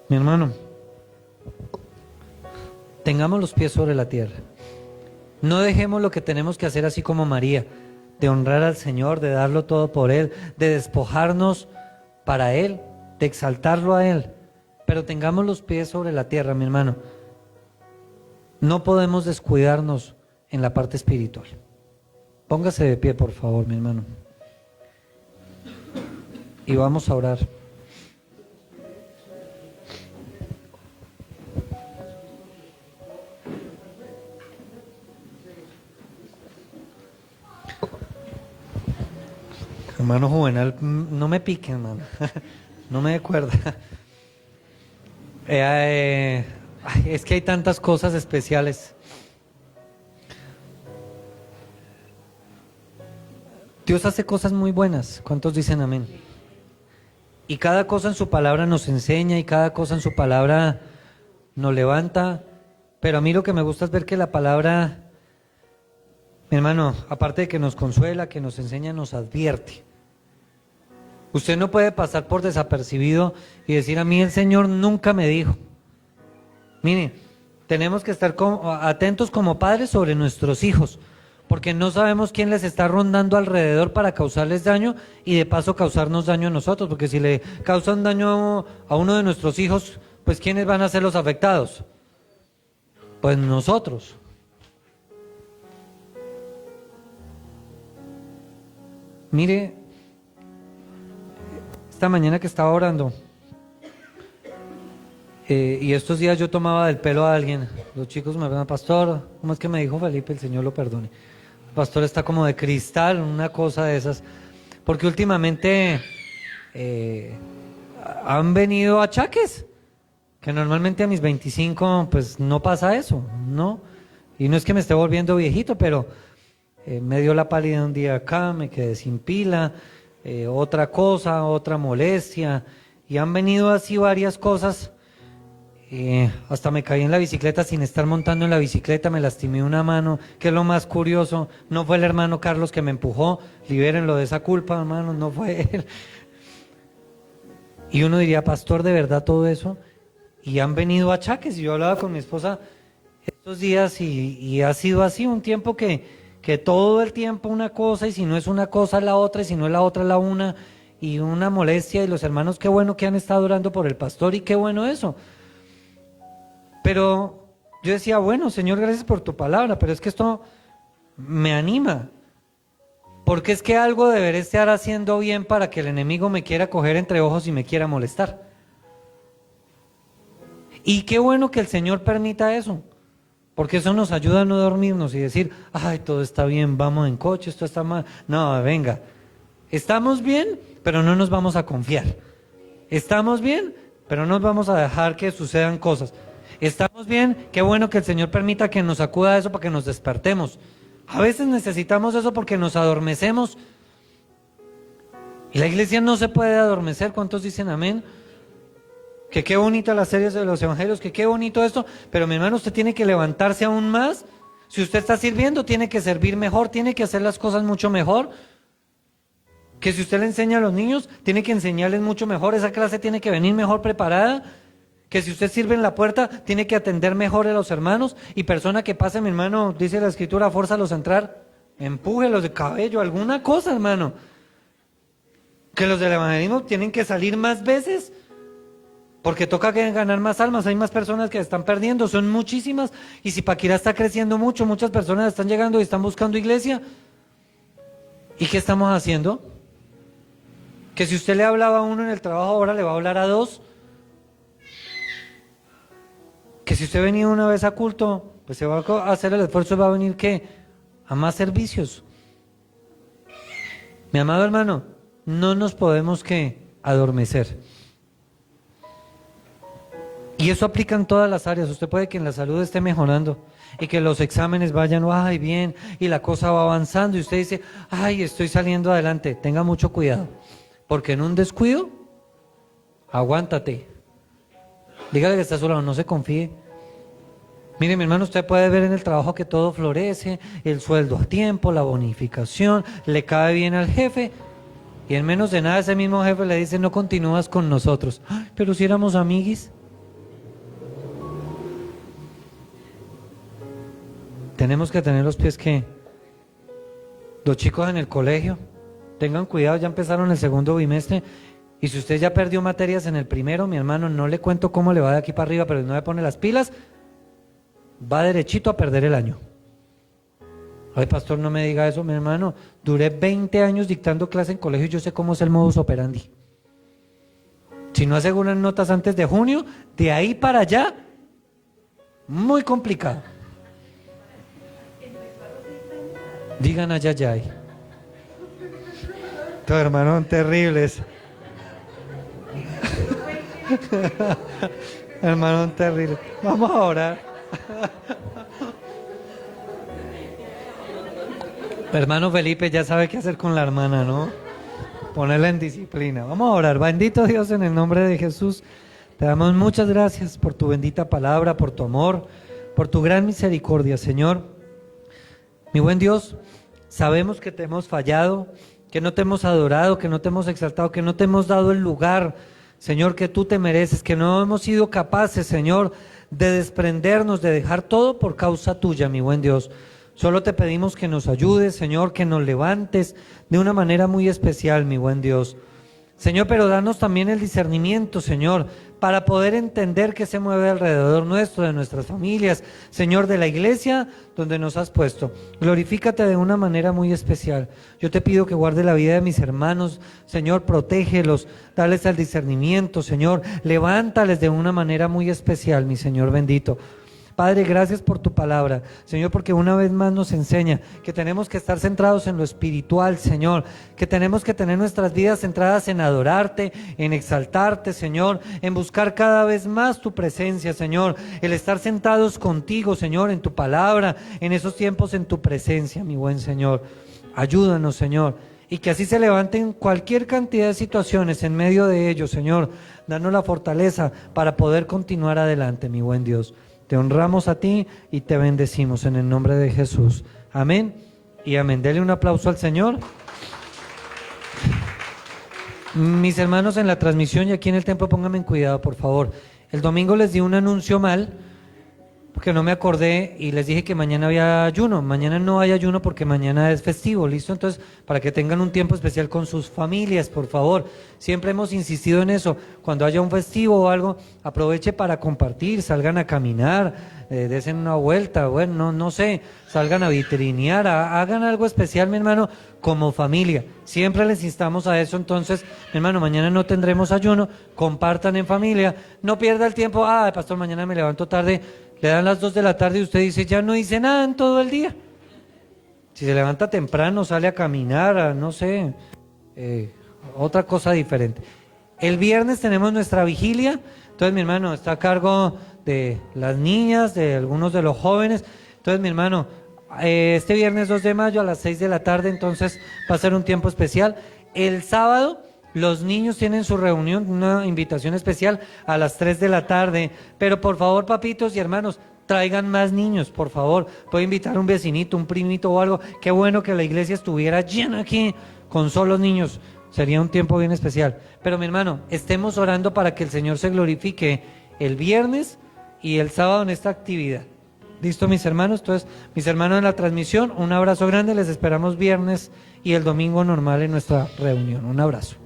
Mi hermano, tengamos los pies sobre la tierra. No dejemos lo que tenemos que hacer así como María, de honrar al Señor, de darlo todo por Él, de despojarnos para Él, de exaltarlo a Él. Pero tengamos los pies sobre la tierra, mi hermano. No podemos descuidarnos en la parte espiritual. Póngase de pie, por favor, mi hermano. Y vamos a orar. Hermano Juvenal, no me pique, hermano. No me dé cuerda. Es que hay tantas cosas especiales. Dios hace cosas muy buenas. ¿Cuántos dicen amén? Y cada cosa en su palabra nos enseña y cada cosa en su palabra nos levanta. Pero a mí lo que me gusta es ver que la palabra, mi hermano, aparte de que nos consuela, que nos enseña, nos advierte. Usted no puede pasar por desapercibido y decir, a mí el Señor nunca me dijo. Mire, tenemos que estar atentos como padres sobre nuestros hijos, porque no sabemos quién les está rondando alrededor para causarles daño y de paso causarnos daño a nosotros, porque si le causan daño a uno de nuestros hijos, pues ¿quiénes van a ser los afectados? Pues nosotros. Mire, esta mañana que estaba orando, y estos días yo tomaba del pelo a alguien, los chicos me ven, pastor, ¿cómo es que me dijo Felipe? El Señor lo perdone. El pastor está como de cristal, una cosa de esas, porque últimamente han venido achaques, que normalmente a mis 25 pues no pasa eso, ¿no? Y no es que me esté volviendo viejito, pero me dio la pálida un día acá, me quedé sin pila, otra cosa, otra molestia, y han venido así varias cosas. Hasta me caí en la bicicleta sin estar montando en la bicicleta, me lastimé una mano, que es lo más curioso, no fue el hermano Carlos que me empujó, libérenlo de esa culpa, hermano, no fue él. Y uno diría, pastor, ¿de verdad todo eso? Y han venido achaques, y yo hablaba con mi esposa estos días y ha sido así un tiempo que todo el tiempo una cosa, y si no es una cosa es la otra, y si no es la otra es la una, y una molestia, y los hermanos, qué bueno que han estado orando por el pastor, y qué bueno eso. Pero yo decía, bueno, Señor, gracias por tu palabra, pero es que esto me anima, porque es que algo deberé estar haciendo bien para que el enemigo me quiera coger entre ojos y me quiera molestar. Y qué bueno que el Señor permita eso, porque eso nos ayuda a no dormirnos y decir, ay, todo está bien, vamos en coche, esto está mal. No, venga, estamos bien, pero no nos vamos a confiar. Estamos bien, pero no vamos a dejar que sucedan cosas. Estamos bien, qué bueno que el Señor permita que nos acuda eso para que nos despertemos. A veces necesitamos eso porque nos adormecemos. Y la iglesia no se puede adormecer. ¿Cuántos dicen amén? Que qué bonita las series de los evangelios, que qué bonito esto. Pero mi hermano, usted tiene que levantarse aún más. Si usted está sirviendo, tiene que servir mejor, tiene que hacer las cosas mucho mejor. Que si usted le enseña a los niños, tiene que enseñarles mucho mejor. Esa clase tiene que venir mejor preparada. Que si usted sirve en la puerta, tiene que atender mejor a los hermanos. Y persona que pase, mi hermano, dice la escritura, fórzalos a entrar, empújelos de cabello, alguna cosa, hermano. Que los del evangelismo tienen que salir más veces, porque toca ganar más almas. Hay más personas que están perdiendo, son muchísimas. Y si Paquirá está creciendo mucho, muchas personas están llegando y están buscando iglesia. ¿Y qué estamos haciendo? Que si usted le hablaba a uno en el trabajo, ahora le va a hablar a dos. Que si usted venía una vez a culto, pues se va a hacer el esfuerzo y va a venir, ¿qué? A más servicios. Mi amado hermano, no nos podemos, ¿qué? Adormecer. Y eso aplica en todas las áreas. Usted puede que en la salud esté mejorando y que los exámenes vayan, ay, bien, y la cosa va avanzando y usted dice, ay, estoy saliendo adelante. Tenga mucho cuidado, porque en un descuido, aguántate. Dígale que está solo, no se confíe. Mire, mi hermano, usted puede ver en el trabajo que todo florece, el sueldo a tiempo, la bonificación, le cae bien al jefe, y en menos de nada ese mismo jefe le dice, no continúas con nosotros. Ay, pero si éramos amiguis. Tenemos que tener los pies que los chicos en el colegio, tengan cuidado, ya empezaron el segundo bimestre. Y si usted ya perdió materias en el primero, mi hermano, no le cuento cómo le va de aquí para arriba, pero si no le pone las pilas, va derechito a perder el año. Ay, pastor, no me diga eso, mi hermano. Duré 20 años dictando clase en colegio y yo sé cómo es el modus operandi. Si no aseguran notas antes de junio, de ahí para allá, muy complicado. Digan ayayay. Tu hermano son terribles. Hermano terrible. Vamos a orar. Hermano Felipe ya sabe qué hacer con la hermana, ¿no? Ponerla en disciplina. Vamos a orar. Bendito Dios, en el nombre de Jesús. Te damos muchas gracias por tu bendita palabra, por tu amor, por tu gran misericordia, Señor. Mi buen Dios, sabemos que te hemos fallado, que no te hemos adorado, que no te hemos exaltado, que no te hemos dado el lugar, Señor, que tú te mereces, que no hemos sido capaces, Señor, de desprendernos, de dejar todo por causa tuya, mi buen Dios. Solo te pedimos que nos ayudes, Señor, que nos levantes de una manera muy especial, mi buen Dios. Señor, pero danos también el discernimiento, Señor, para poder entender qué se mueve alrededor nuestro, de nuestras familias, Señor, de la iglesia donde nos has puesto. Glorifícate de una manera muy especial. Yo te pido que guarde la vida de mis hermanos, Señor, protégelos, dales el discernimiento, Señor, levántales de una manera muy especial, mi Señor bendito. Padre, gracias por tu palabra, Señor, porque una vez más nos enseña que tenemos que estar centrados en lo espiritual, Señor, que tenemos que tener nuestras vidas centradas en adorarte, en exaltarte, Señor, en buscar cada vez más tu presencia, Señor, el estar sentados contigo, Señor, en tu palabra, en esos tiempos en tu presencia, mi buen Señor. Ayúdanos, Señor, y que así se levanten cualquier cantidad de situaciones en medio de ellos, Señor. Danos la fortaleza para poder continuar adelante, mi buen Dios. Te honramos a ti y te bendecimos en el nombre de Jesús. Amén y amén. Dele un aplauso al Señor. Mis hermanos en la transmisión y aquí en el templo, pónganme en cuidado, por favor. El domingo les di un anuncio mal, porque no me acordé y les dije que mañana había ayuno. Mañana no hay ayuno porque mañana es festivo, ¿listo? Entonces, para que tengan un tiempo especial con sus familias, por favor. Siempre hemos insistido en eso. Cuando haya un festivo o algo, aproveche para compartir, salgan a caminar, desen una vuelta, bueno, no sé, salgan a vitrinear, hagan algo especial, mi hermano, como familia. Siempre les instamos a eso. Entonces, mi hermano, mañana no tendremos ayuno, compartan en familia, no pierda el tiempo. Pastor, mañana me levanto tarde. Le dan las 2 de la tarde y usted dice, ya no hice nada en todo el día. Si se levanta temprano, sale a caminar, no sé, otra cosa diferente. El viernes tenemos nuestra vigilia, entonces mi hermano está a cargo de las niñas, de algunos de los jóvenes. Entonces mi hermano, este viernes 2 de mayo a las 6 de la tarde, entonces va a ser un tiempo especial. El sábado los niños tienen su reunión, una invitación especial a las 3 de la tarde, pero por favor, papitos y hermanos, traigan más niños, por favor. Puede invitar a un vecinito, un primito o algo. Qué bueno que la iglesia estuviera llena aquí con solos niños. Sería un tiempo bien especial. Pero mi hermano, estemos orando para que el Señor se glorifique el viernes y el sábado en esta actividad. ¿Listo, mis hermanos? Entonces, mis hermanos en la transmisión, un abrazo grande. Les esperamos viernes y el domingo normal en nuestra reunión. Un abrazo.